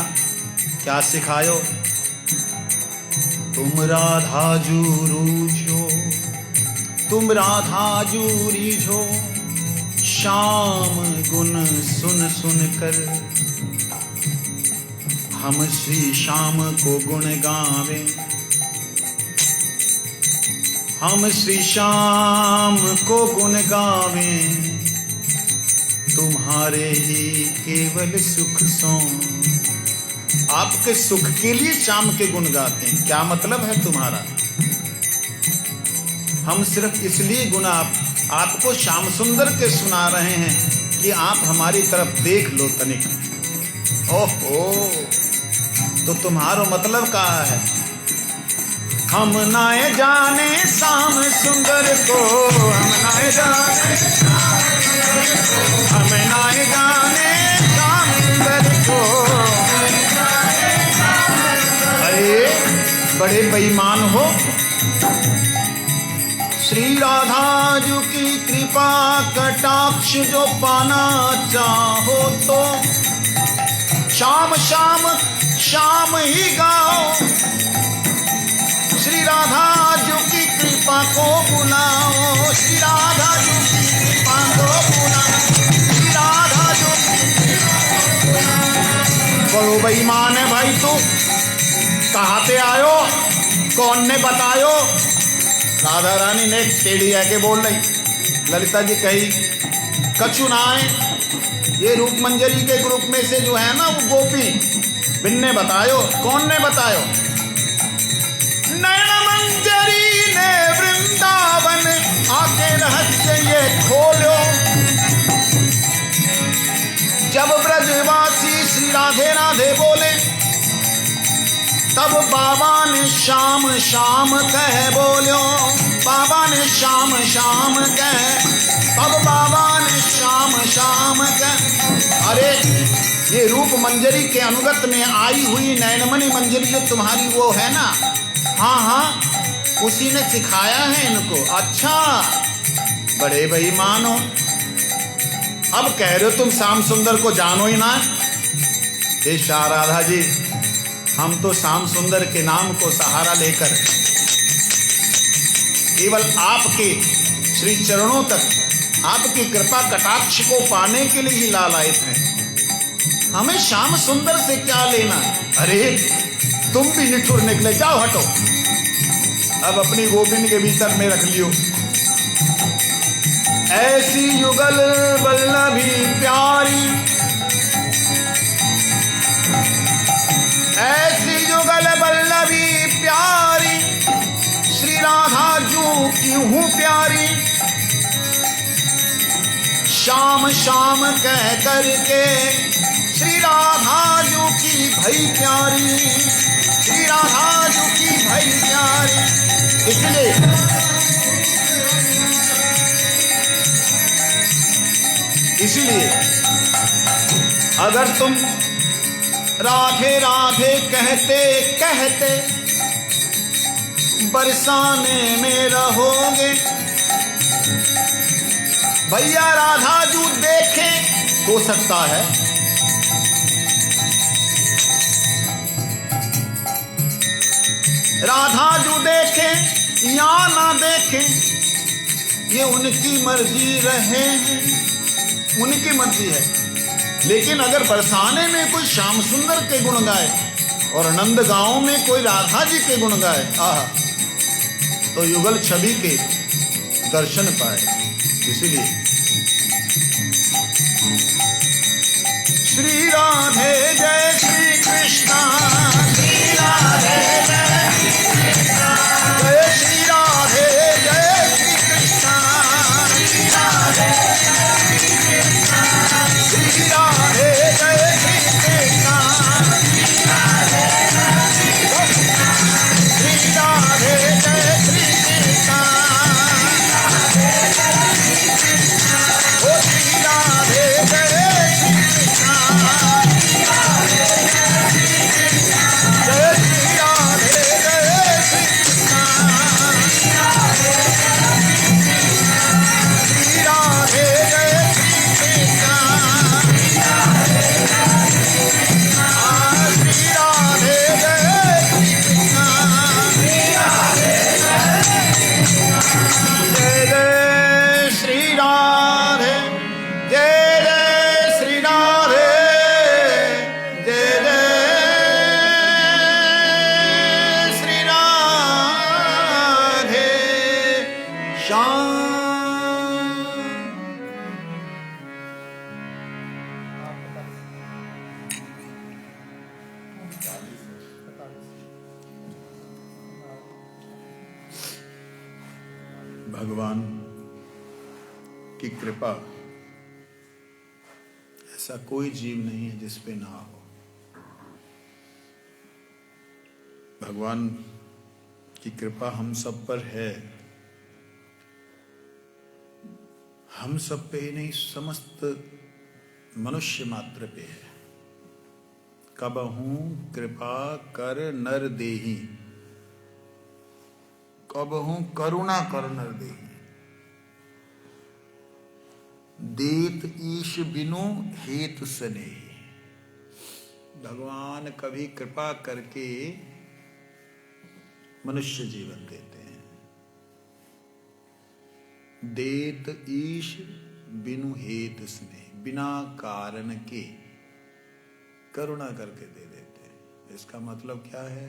क्या सिखायो? तुम राधा जू रूझो, श्याम गुण सुन सुन कर हम श्री श्याम को गुण गावें, हम श्री श्याम को गुण गावें, तुम्हारे ही केवल सुख सो। आपके सुख के लिए श्याम के गुण गाते हैं। क्या मतलब है तुम्हारा? हम सिर्फ इसलिए गुण आपको श्याम सुंदर के सुना रहे हैं कि आप हमारी तरफ देख लो तनिक। ओहो, तो तुम्हारा मतलब कहा है? हम नाए जाने श्याम सुंदर को, हम नाए जाने, हम नाए जाने श्याम सुंदर को। अरे बड़े बेईमान हो। श्री राधा जी की कृपा कटाक्ष जो पाना चाहो तो शाम शाम शाम ही गाओ, श्री राधा जी की कृपा को बुलाओ, श्री राधा जी की कृपा को बुलाओ, श्री राधा जी की। बड़ो बेईमान है भाई तू। कहाँ से आयो? कौन ने बतायो? राधा रानी ने टेढ़ी आके बोल रही। ललिता जी कही कछु ना आए, ये रूप मंजरी के ग्रुप में से जो है ना वो गोपी बिन्ने बतायो। कौन ने बतायो? नैन मंजरी ने वृंदावन आके रहस्य ये खोलो। जब ब्रजवासी श्री राधे राधे बोले तब बाबा ने श्याम श्याम कह बोलो, बाबा ने श्याम श्याम कह, तब बाबा ने श्याम श्याम कह। अरे ये रूप मंजरी के अनुगत में आई हुई नैनमणि मंजरी जो तुम्हारी वो है ना, हाँ हाँ उसी ने सिखाया है इनको। अच्छा, बड़े बेईमान हो। अब कह रहे हो तुम श्याम सुंदर को जानो ही ना। हे शाह राधा जी, हम तो श्याम सुंदर के नाम को सहारा लेकर केवल आपके श्री चरणों तक आपकी कृपा कटाक्ष को पाने के लिए ही लालायित हैं। हमें श्याम सुंदर से क्या लेना? अरे तुम भी निठुर निकले, जाओ हटो। अब अपनी गोविंद के भीतर में रख लियो। ऐसी युगल वल्लभी प्यारी, ऐसी युगल वल्लभी प्यारी, श्री राधा जू की हूँ प्यारी। श्याम श्याम कह करके श्री राधा जू की भई प्यारी, श्री राधा जू की भई प्यारी। इसलिए अगर तुम राधे राधे कहते कहते बरसाने में रहोगे, भैया राधा जू देखे हो सकता है राधा जू देखे या ना देखे, ये उनकी मर्जी रहे, उनकी मर्जी है। लेकिन अगर बरसाने में कोई श्याम सुंदर के गुण गाए और नंद गांव में कोई राधा जी के गुण गाए, आहा, तो युगल छवि के दर्शन पाए। इसलिए श्री राधे जय श्री कृष्णा, श्री राधे जय श्री कृष्णा, जय श्री राधे जय श्री कृष्णा, श्री राधे जय श्री कृष्णा, श्री राधे जय श्री कृष्णा, श्री राधे जय श्री कृष्णा, श्री राधे जय श्री कृष्णा, ओ श्री राधे जय श्री कृष्णा, जय श्री राधे जय श्री कृष्णा। भगवान की कृपा ऐसा कोई जीव नहीं है जिस पे ना हो। भगवान की कृपा हम सब पर है, हम सब पे ही नहीं, समस्त मनुष्य मात्र पे है। कबहू कृपा कर नर देहि, कबहू करुणा कर नर देहि, देत ईश बिनु हेतु स्नेहि। भगवान कभी कृपा करके मनुष्य जीवन देते हैं। देत ईश बिनु हेतु स्नेह, बिना कारण के करुणा करके दे देते हैं। इसका मतलब क्या है?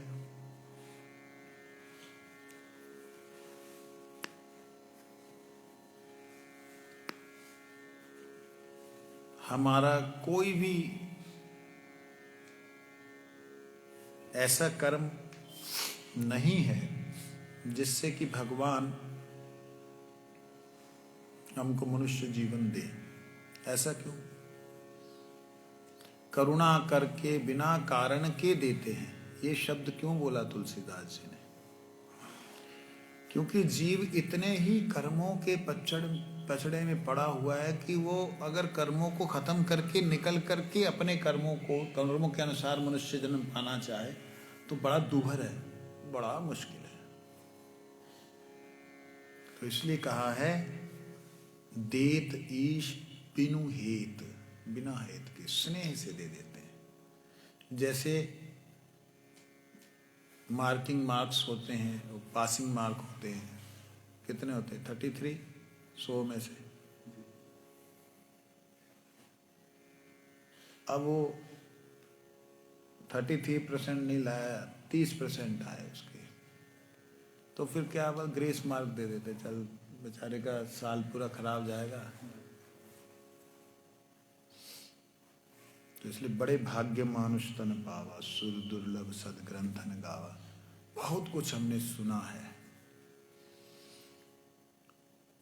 हमारा कोई भी ऐसा कर्म नहीं है जिससे कि भगवान हमको मनुष्य जीवन दे। ऐसा क्यों? करुणा करके बिना कारण के देते हैं। ये शब्द क्यों बोला तुलसीदास जी ने? क्योंकि जीव इतने ही कर्मों के पचड़े में पड़ा हुआ है कि वो अगर कर्मों को खत्म करके निकल करके अपने कर्मों के अनुसार मनुष्य जन्म पाना चाहे तो बड़ा दूभर है, बड़ा मुश्किल है। तो इसलिए कहा है देत ईश बिनु हेत, बिना हेत के स्नेह से दे देते हैं। जैसे मार्किंग मार्क्स होते हैं, पासिंग मार्क होते हैं, कितने होते हैं? 33 100 में से। अब वो 33% नहीं लाया, 30% आए उसके, तो फिर क्या बस ग्रेस मार्क दे देते, चल बेचारे का साल पूरा खराब जाएगा। तो इसलिए बड़े भाग्य मानुष तन पावा, सुर दुर्लभ सदग्रंथन गावा। बहुत कुछ हमने सुना है,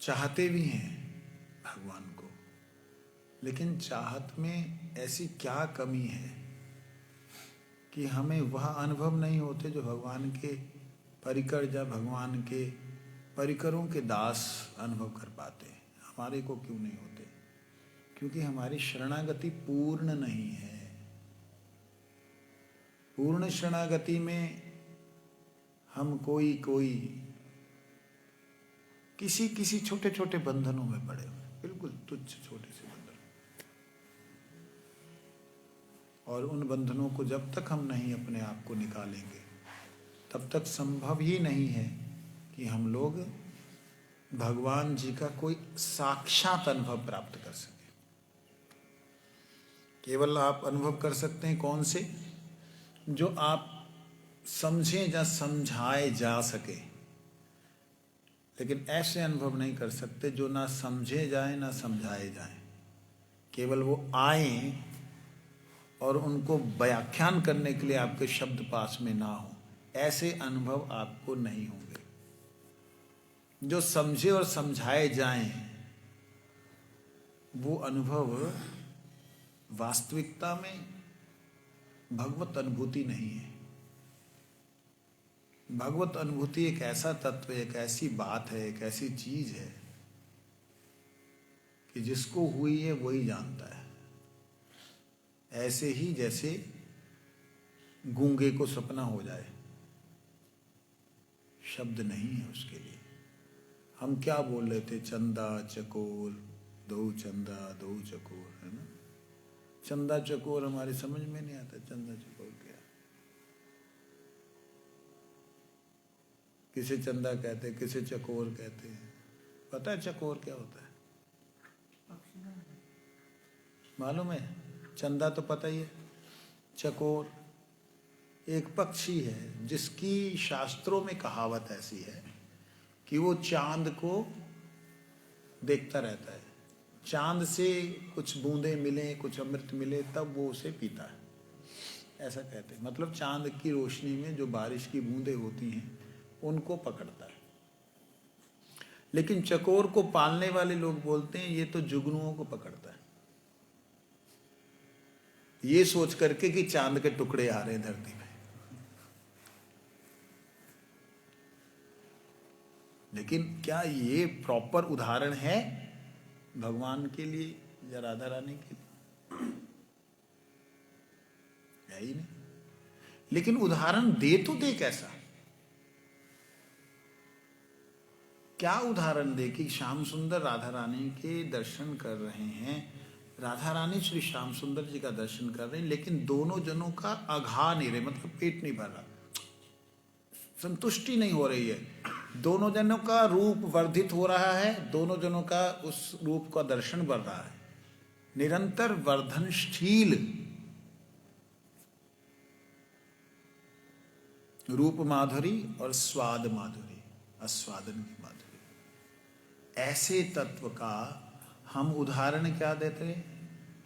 चाहते भी हैं भगवान को, लेकिन चाहत में ऐसी क्या कमी है कि हमें वह अनुभव नहीं होते जो भगवान के परिकर या भगवान के परिकरों के दास अनुभव कर पाते हैं। हमारे को क्यों नहीं होते? क्योंकि हमारी शरणागति पूर्ण नहीं है। पूर्ण शरणागति में हम कोई किसी छोटे छोटे बंधनों में पड़े हुए, बिल्कुल तुच्छ छोटे से बंधन, और उन बंधनों को जब तक हम नहीं अपने आप को निकालेंगे तब तक संभव ही नहीं है कि हम लोग भगवान जी का कोई साक्षात अनुभव प्राप्त कर सके। केवल आप अनुभव कर सकते हैं कौन से? जो आप समझें या समझाए जा सके, लेकिन ऐसे अनुभव नहीं कर सकते जो ना समझे जाए ना समझाए जाए। केवल वो आए और उनको व्याख्यान करने के लिए आपके शब्द पास में ना हो, ऐसे अनुभव आपको नहीं होंगे। जो समझे और समझाए जाएं, वो अनुभव वास्तविकता में भगवत अनुभूति नहीं है। भगवत अनुभूति एक ऐसा तत्व, एक ऐसी बात है, एक ऐसी चीज है कि जिसको हुई है वही जानता है। ऐसे ही जैसे गूंगे को सपना हो जाए, शब्द नहीं है उसके लिए। हम क्या बोल रहे थे? चंदा चकोर, दो चंदा दो चकोर, है ना? चंदा चकोर हमारी समझ में नहीं आता। चंदा चकोर क्या? किसे चंदा कहते हैं, किसे चकोर कहते हैं? पता है चकोर क्या होता है? मालूम है? चंदा तो पता ही है। चकोर एक पक्षी है जिसकी शास्त्रों में कहावत ऐसी है कि वो चांद को देखता रहता है। चांद से कुछ बूंदें मिले, कुछ अमृत मिले, तब वो उसे पीता है, ऐसा कहते हैं। मतलब चांद की रोशनी में जो बारिश की बूंदें होती हैं उनको पकड़ता है। लेकिन चकोर को पालने वाले लोग बोलते हैं ये तो जुगनुओं को पकड़ता है, ये सोच करके कि चांद के टुकड़े आ रहे हैं धरती पे। लेकिन क्या ये प्रॉपर उदाहरण है भगवान के लिए या राधा रानी के लिए? है ही नहीं। लेकिन उदाहरण दे तो दे कैसा? क्या उदाहरण दे कि श्याम सुंदर राधा रानी के दर्शन कर रहे हैं, राधा रानी श्री श्याम सुंदर जी का दर्शन कर रहे हैं, लेकिन दोनों जनों का अघा नहीं रहे, मतलब पेट नहीं भर रहा, संतुष्टि नहीं हो रही है। दोनों जनों का रूप वर्धित हो रहा है, दोनों जनों का उस रूप का दर्शन बढ़ रहा है, निरंतर वर्धनशील रूप माधुरी और स्वाद माधुरी, आस्वादन की माधुरी। ऐसे तत्व का हम उदाहरण क्या देते हैं?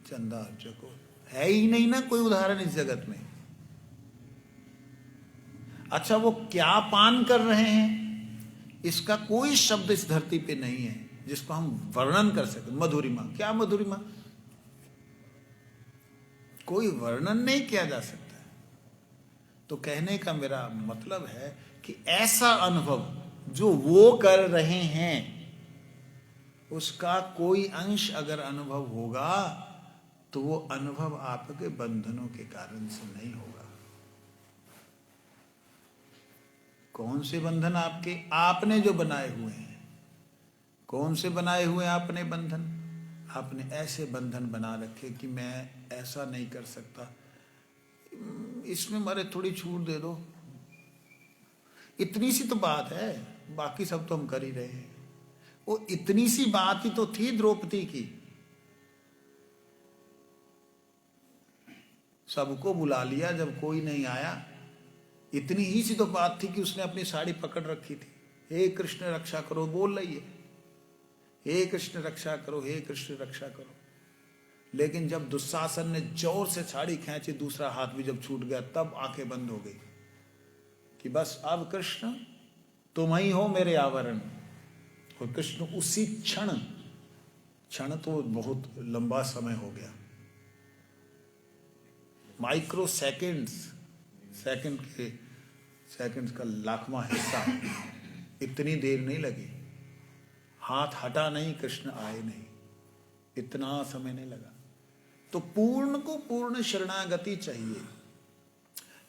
चंदा और चकोर। है ही नहीं ना कोई उदाहरण इस जगत में। अच्छा, वो क्या पान कर रहे हैं इसका कोई शब्द इस धरती पे नहीं है जिसको हम वर्णन कर सके। मधुरिमा, क्या मधुरिमा? कोई वर्णन नहीं किया जा सकता। तो कहने का मेरा मतलब है कि ऐसा अनुभव जो वो कर रहे हैं उसका कोई अंश अगर अनुभव होगा तो वो अनुभव आपके बंधनों के कारण से नहीं होगा। कौन से बंधन आपके? आपने जो बनाए हुए हैं। कौन से बनाए हुए हैं आपने बंधन? आपने ऐसे बंधन बना रखे कि मैं ऐसा नहीं कर सकता, इसमें मारे थोड़ी छूट दे दो, इतनी सी तो बात है, बाकी सब तो हम कर ही रहे हैं। वो इतनी सी बात ही तो थी द्रौपदी की, सबको बुला लिया जब कोई नहीं आया। इतनी ही सी तो बात थी कि उसने अपनी साड़ी पकड़ रखी थी, हे कृष्ण रक्षा करो बोल रही है, हे कृष्ण रक्षा करो, हे कृष्ण रक्षा करो। लेकिन जब दुशासन ने जोर से साड़ी खींची, दूसरा हाथ भी जब छूट गया, तब आंखें बंद हो गई कि बस अब कृष्ण तुम ही हो मेरे आवरण। और कृष्ण उसी क्षण, क्षण तो बहुत लंबा समय हो गया, माइक्रो सेकेंड्स, सेकंड का लाखवां हिस्सा, इतनी देर नहीं लगी। हाथ हटा नहीं, कृष्ण आए नहीं, इतना समय नहीं लगा। तो पूर्ण को पूर्ण शरणागति चाहिए।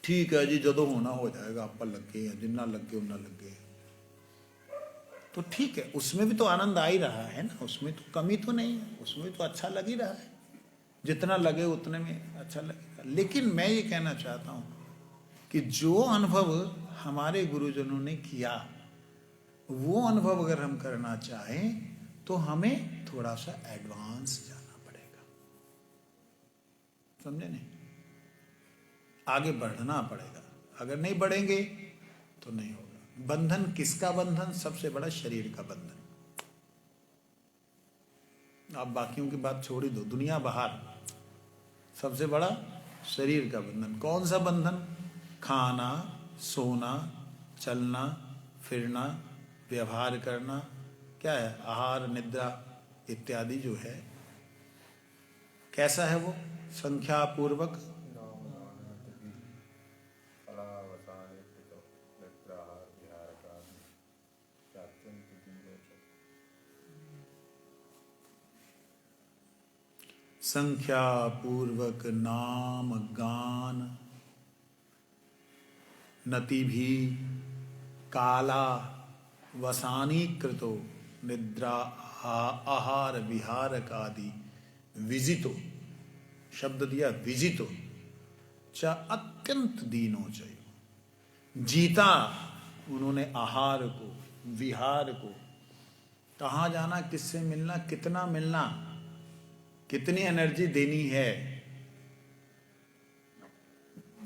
ठीक है जी, जदों होना हो जाएगा, आप लगे हैं, जिन्ना लगे उन्ना लगे, तो ठीक है, उसमें भी तो आनंद आ ही रहा है ना, उसमें तो कमी तो नहीं है, उसमें तो अच्छा लग ही रहा है, जितना लगे उतने में अच्छा लगेगा। लेकिन मैं ये कहना चाहता हूं कि जो अनुभव हमारे गुरुजनों ने किया, वो अनुभव अगर हम करना चाहें तो हमें थोड़ा सा एडवांस जाना पड़ेगा, समझे नहीं? आगे बढ़ना पड़ेगा। अगर नहीं बढ़ेंगे तो नहीं होगा। बंधन किसका बंधन? सबसे बड़ा शरीर का बंधन। आप बाकियों की बात छोड़ ही दो, दुनिया बाहर, सबसे बड़ा शरीर का बंधन। कौन सा बंधन? खाना, सोना, चलना फिरना, व्यवहार करना, क्या है, आहार निद्रा इत्यादि जो है, कैसा है वो? संख्या पूर्वक संख्या पूर्वक नाम गान, नति भी काला वसानी कृतो, निद्रा आहार विहार आदि विजितो, शब्द दिया विजितो, चा अत्यंत दीनो चाहिए। जीता उन्होंने आहार को, विहार को, कहाँ जाना, किससे मिलना, कितना मिलना, कितनी एनर्जी देनी है,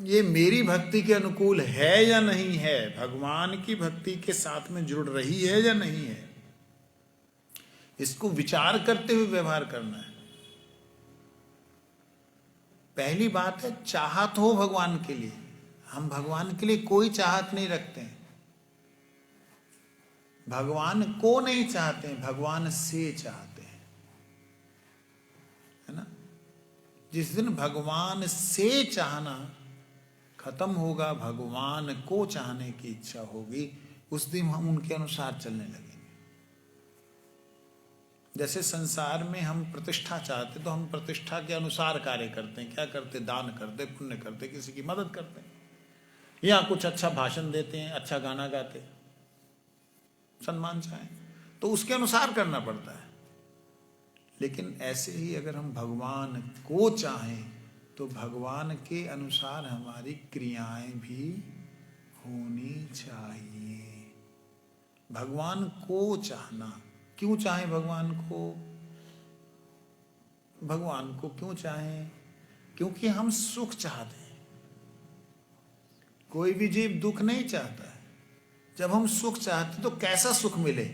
ये मेरी भक्ति के अनुकूल है या नहीं है, भगवान की भक्ति के साथ में जुड़ रही है या नहीं है, इसको विचार करते हुए व्यवहार करना है। पहली बात है चाहत हो भगवान के लिए। हम भगवान के लिए कोई चाहत नहीं रखते हैं, भगवान को नहीं चाहते हैं, भगवान से चाहते हैं, है ना। जिस दिन भगवान से चाहना खत्म होगा, भगवान को चाहने की इच्छा होगी, उस दिन हम उनके अनुसार चलने लगेंगे। जैसे संसार में हम प्रतिष्ठा चाहते तो हम प्रतिष्ठा के अनुसार कार्य करते हैं। क्या करते? दान करते, पुण्य करते, किसी की मदद करते हैं, या कुछ अच्छा भाषण देते हैं, अच्छा गाना गाते, सम्मान चाहें तो उसके अनुसार करना पड़ता है। लेकिन ऐसे ही अगर हम भगवान को चाहें तो भगवान के अनुसार हमारी क्रियाएं भी होनी चाहिए। भगवान को चाहना, क्यों चाहें भगवान को? भगवान को क्यों चाहें? क्योंकि हम सुख चाहते हैं। कोई भी जीव दुख नहीं चाहता है। जब हम सुख चाहते तो कैसा सुख मिले?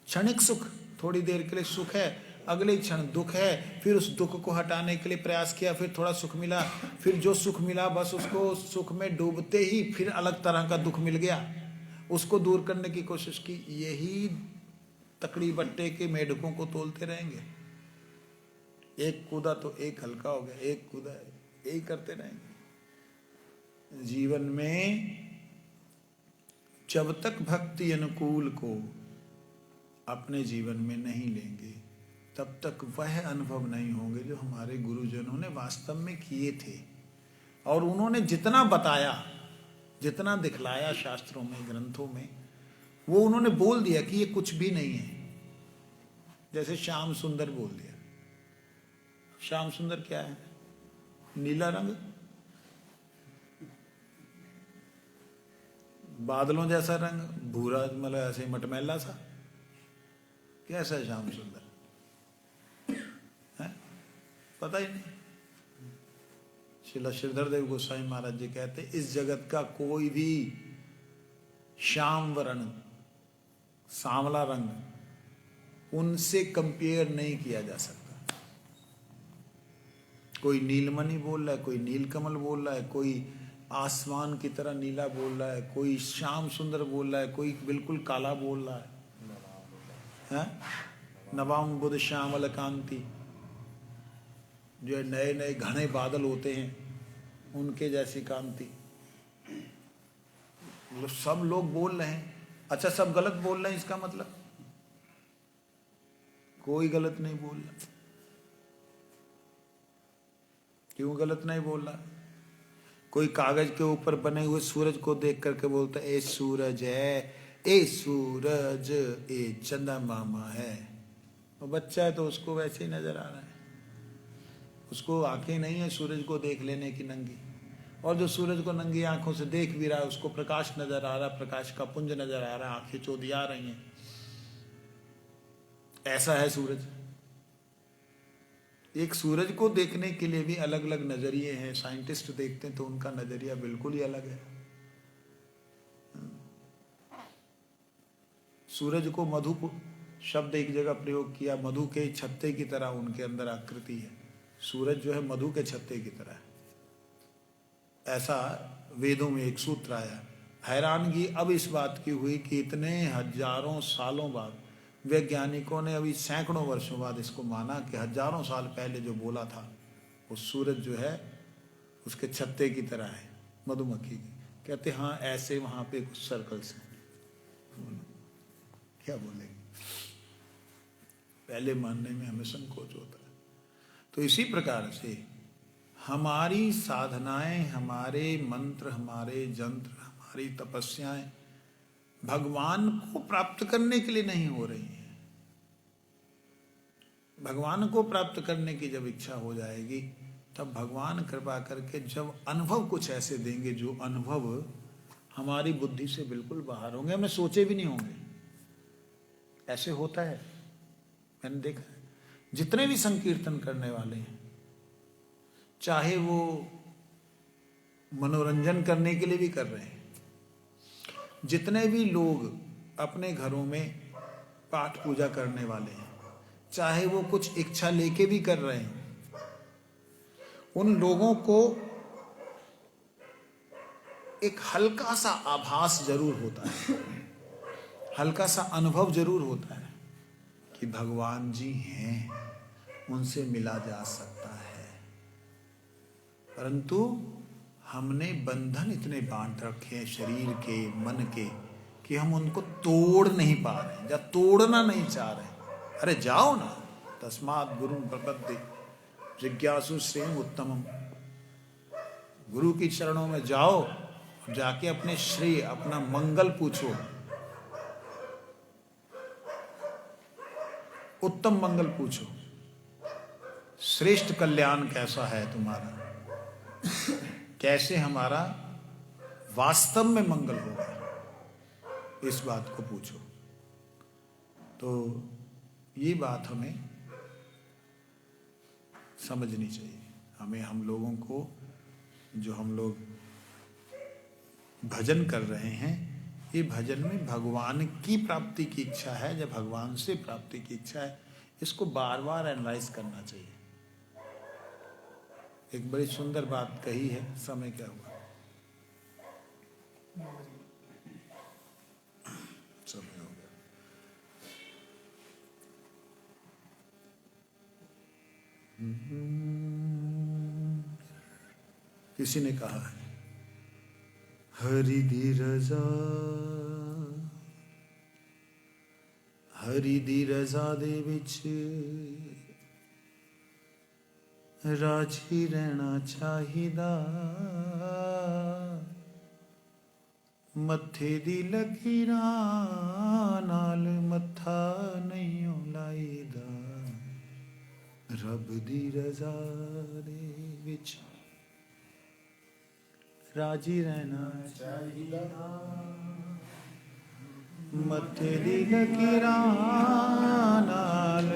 क्षणिक सुख, थोड़ी देर के लिए सुख है, अगले क्षण दुख है, फिर उस दुख को हटाने के लिए प्रयास किया, फिर थोड़ा सुख मिला, फिर जो सुख मिला बस उसको सुख में डूबते ही फिर अलग तरह का दुख मिल गया, उसको दूर करने की कोशिश की। यही तकड़ी बट्टे के मेढकों को तोलते रहेंगे। एक कूदा तो एक हल्का हो गया, एक कूदा, यही करते रहेंगे। जीवन में जब तक भक्ति अनुकूल को अपने जीवन में नहीं लेंगे तब तक वह अनुभव नहीं होंगे जो हमारे गुरुजनों ने वास्तव में किए थे। और उन्होंने जितना बताया, जितना दिखलाया शास्त्रों में, ग्रंथों में, वो उन्होंने बोल दिया कि ये कुछ भी नहीं है। जैसे श्याम सुंदर बोल दिया। श्याम सुंदर क्या है? नीला रंग, बादलों जैसा रंग, भूरा, मतलब ऐसे मटमैला सा। कैसा है श्याम सुंदर? है? पता ही नहीं। श्रील श्रीधर देव गोस्वामी महाराज जी कहते, इस जगत का कोई भी श्याम वर्ण, सांवला रंग, उनसे कंपेयर नहीं किया जा सकता। कोई नीलमणि बोल रहा है, कोई नीलकमल बोल रहा है, कोई आसमान की तरह नीला बोल रहा है, कोई श्याम सुंदर बोल रहा है, कोई बिल्कुल काला बोल रहा है। नवाम बुध श्यामल कांति, जो नए नए घने बादल होते हैं उनके जैसी कांति। सब लोग बोल रहे हैं। अच्छा, सब गलत बोल रहे हैं, इसका मतलब कोई गलत नहीं बोल रहा। क्यों गलत नहीं बोल रहा? कोई कागज के ऊपर बने हुए सूरज को देख करके बोलता है, ए सूरज है, ए सूरज, ए चंदा मामा है। वो बच्चा है तो उसको वैसे ही नजर आ रहा है, उसको आंखें नहीं है सूरज को देख लेने की नंगी। और जो सूरज को नंगी आंखों से देख भी रहा है उसको प्रकाश नजर आ रहा है, प्रकाश का पुंज नजर आ रहा है, आंखें चौधिया रही हैं। ऐसा है सूरज। एक सूरज को देखने के लिए भी अलग अलग नजरिए हैं। साइंटिस्ट देखते हैं तो उनका नजरिया बिल्कुल ही अलग है। सूरज को मधु को शब्द एक जगह प्रयोग किया, मधु के छत्ते की तरह उनके अंदर आकृति है। सूरज जो है मधु के छत्ते की तरह है, ऐसा वेदों में एक सूत्र आया। हैरानगी अब इस बात की हुई कि इतने हजारों सालों बाद वैज्ञानिकों ने अभी सैकड़ों वर्षों बाद इसको माना कि हजारों साल पहले जो बोला था वो सूरज जो है उसके छत्ते की तरह है, मधुमक्खी की। कहते हाँ, ऐसे वहां पे कुछ सर्कल्स हैं। क्या बोलेंगे? पहले मानने में हमें संकोच होता है। तो इसी प्रकार से हमारी साधनाएं, हमारे मंत्र, हमारे जंत्र, हमारी तपस्याएं भगवान को प्राप्त करने के लिए नहीं हो रही हैं। भगवान को प्राप्त करने की जब इच्छा हो जाएगी तब भगवान कृपा करके जब अनुभव कुछ ऐसे देंगे जो अनुभव हमारी बुद्धि से बिल्कुल बाहर होंगे, हमें सोचे भी नहीं होंगे। ऐसे होता है, मैंने देखा है। जितने भी संकीर्तन करने वाले हैं, चाहे वो मनोरंजन करने के लिए भी कर रहे हैं, जितने भी लोग अपने घरों में पाठ पूजा करने वाले हैं, चाहे वो कुछ इच्छा लेके भी कर रहे हैं, उन लोगों को एक हल्का सा आभास जरूर होता है हल्का सा अनुभव जरूर होता है कि भगवान जी हैं, उनसे मिला जा सकता है, परंतु हमने बंधन इतने बांध रखे हैं शरीर के, मन के, कि हम उनको तोड़ नहीं पा रहे या तोड़ना नहीं चाह रहे। अरे जाओ ना, तस्मात् गुरु प्रपद्ये जिज्ञासु श्रेय उत्तमम। गुरु की चरणों में जाओ, जाके अपने श्रेय, अपना मंगल पूछो, उत्तम मंगल पूछो, श्रेष्ठ कल्याण कैसा है तुम्हारा, कैसे हमारा वास्तव में मंगल होगा, इस बात को पूछो। तो ये बात हमें समझनी चाहिए। हमें, हम लोगों को, जो हम लोग भजन कर रहे हैं, ये भजन में भगवान की प्राप्ति की इच्छा है या भगवान से प्राप्ति की इच्छा है, इसको बार बार एनालाइज करना चाहिए। एक बड़ी सुंदर बात कही है। समय क्या हुआ? समय हो गया। किसी ने कहा है, हरि दी रजा, हरि दी रजा दे विच राजी रहना चाहिदा, मत्थे दी लकीरां नाल मत्था नहीं लाईदा, रब दी रजा दे विच राजी रहना चाहिदा, मत्थे दी लकीरां नाल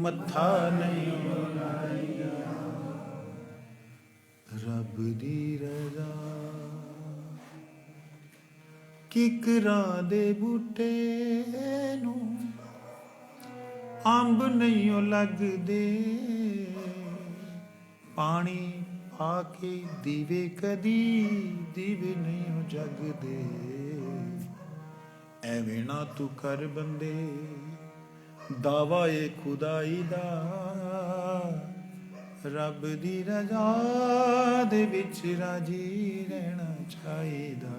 मत्था नहीं लाईदा, रब दी रजा। किकरा दे बूटे नू अंब नहीं लगदे, पानी आके दीवे कदी दीवे नहीं जगदे, एवें ना तू कर बंदे दावा ए खुदाई दा, रब दी रजा दे विच राजी रहना चाहिदा,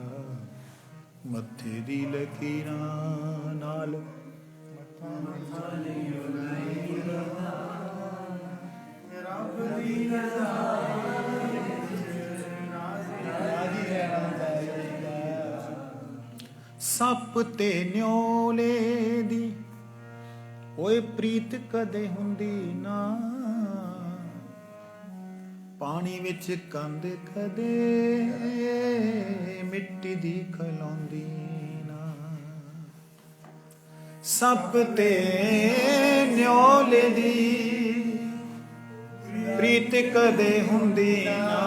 मत्थे दी लकीरां नाल मत्था नहीं लाईदा, रब दी रजा राजी रहना चाहिदा। सप ते न्योले दी ओए प्रीत कदे हुंदी ना, पानी विच कंद कदे मिट्टी दी खलौंदी ना, सप ते न्योले दी प्रीत कदे हुंदी ना,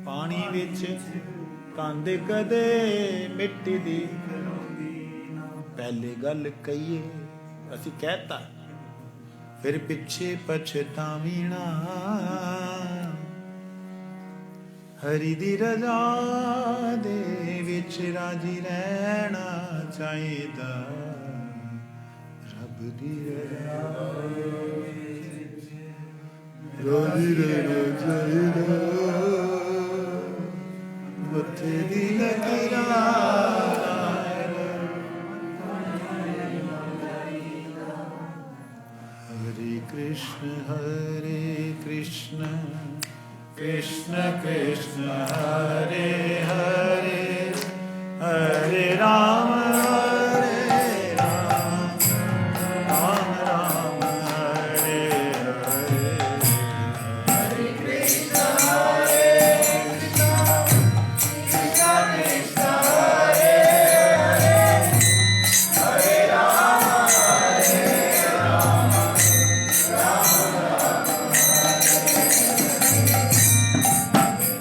पानी विच कंद कदे मिट्टी दी खलौंदी ना। पहले गल कहिए असीं कहता, फिर पिछे पछतावीना, हरि दी रजा दे विच राजी रहना चाहिदा, रब दी रजा राजी रहना चाहिदा, मत्थे दी लकीरां हरे कृष्ण कृष्ण कृष्ण हरे हरे, हरे राम हरे राम, राम राम हरे हरे, हरे कृष्ण हरे कृष्ण, कृष्ण कृष्ण हरे हरे, हरे राम हरे राम,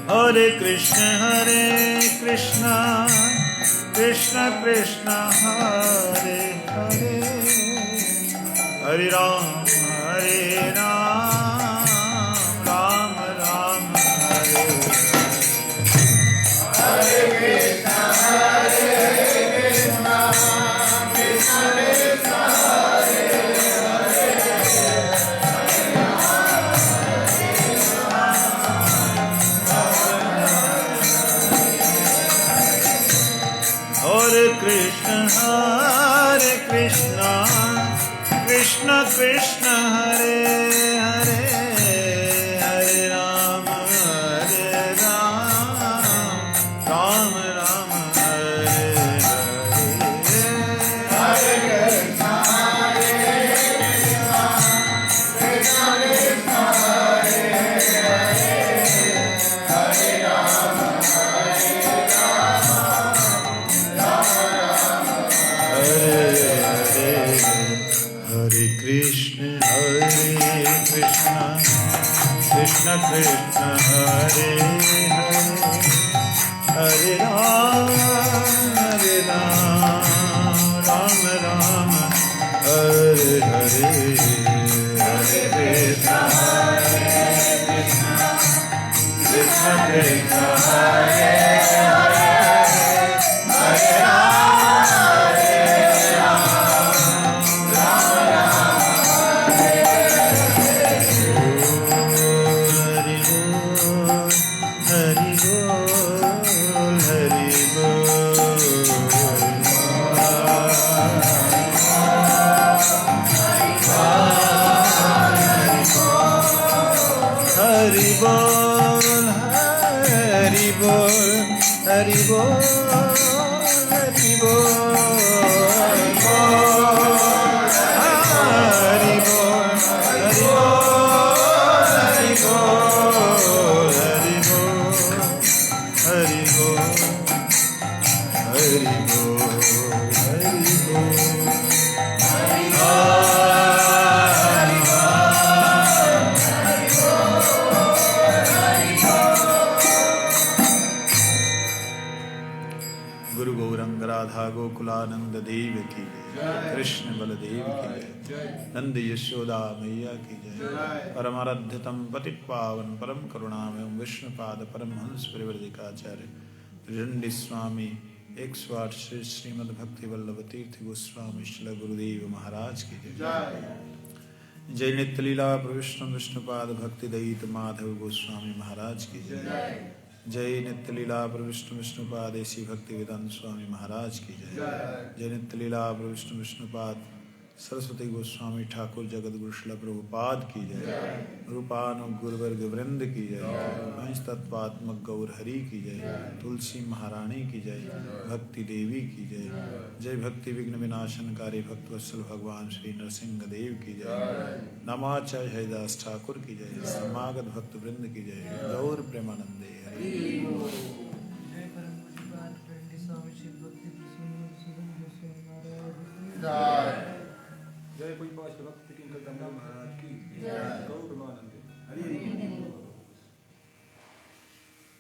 हरे कृष्ण कृष्ण कृष्ण हरे हरे, हरे राम राम राम हरे, हरे कृष्ण कृष्ण कृष्ण हरे हरे हरे राम राम राम हरे हरे हरे कृष्ण कृष्ण कृष्ण हरे हरे हरे राम राम राम हरे हरे हरे कृष्ण कृष्ण कृष्ण हरे हरे हरे राम राम राम हरे हरे हरे कृष्ण कृष्ण कृष्ण हरे हरे हरे राम राम राम हरि बोल हरि बोल हरि बोल हरि बोल हरि बोल हरि बोल हरि बोल हरि बोल हरि बोल हरि बोल हरि बोल गुरु गौरंग राधा गोकुलानंद देव की जय, कृष्ण बलदेव की जय, नंद यशोदा मैया की जय, परमाराध्यतम पतित पावन परम करुणामय विष्णुपाद परमहंस परिवर्तिकाचार्य त्रिदंडी स्वामी 108 श्री श्रीमद् भक्ति वल्लभ तीर्थ गोस्वामी श्री गुरुदेव महाराज की जय। जय नित्य लीला प्रविष्णु विष्णुपाद भक्ति दयित माधव गोस्वामी महाराज की जय। जय नित्य लीला प्रविष्णु विष्णुपाद ऐसी भक्ति वेदांत स्वामी महाराज की जय। जय नित्य लीला प्रविष्णु विष्णुपाद सरस्वती गोस्वामी ठाकुर जगत गुरु श्रील प्रभुपाद की जय। रूपानुग गुरुवर्ग वृंद की जय। अंश तत्वात्मक गौर हरि की जय। तुलसी महारानी की जय। भक्ति देवी की जय। जय भक्ति विघ्न विनाशनकारी भक्तवत्सल भगवान श्री नरसिंह देव की जय। नमाचार्य हरिदास ठाकुर की जय। समागत भक्त वृंद की जय। गौर प्रेमानंदे हरि।
जय कोई पास भक्त महाराज की जय। गौर प्रेमानंदे हरि।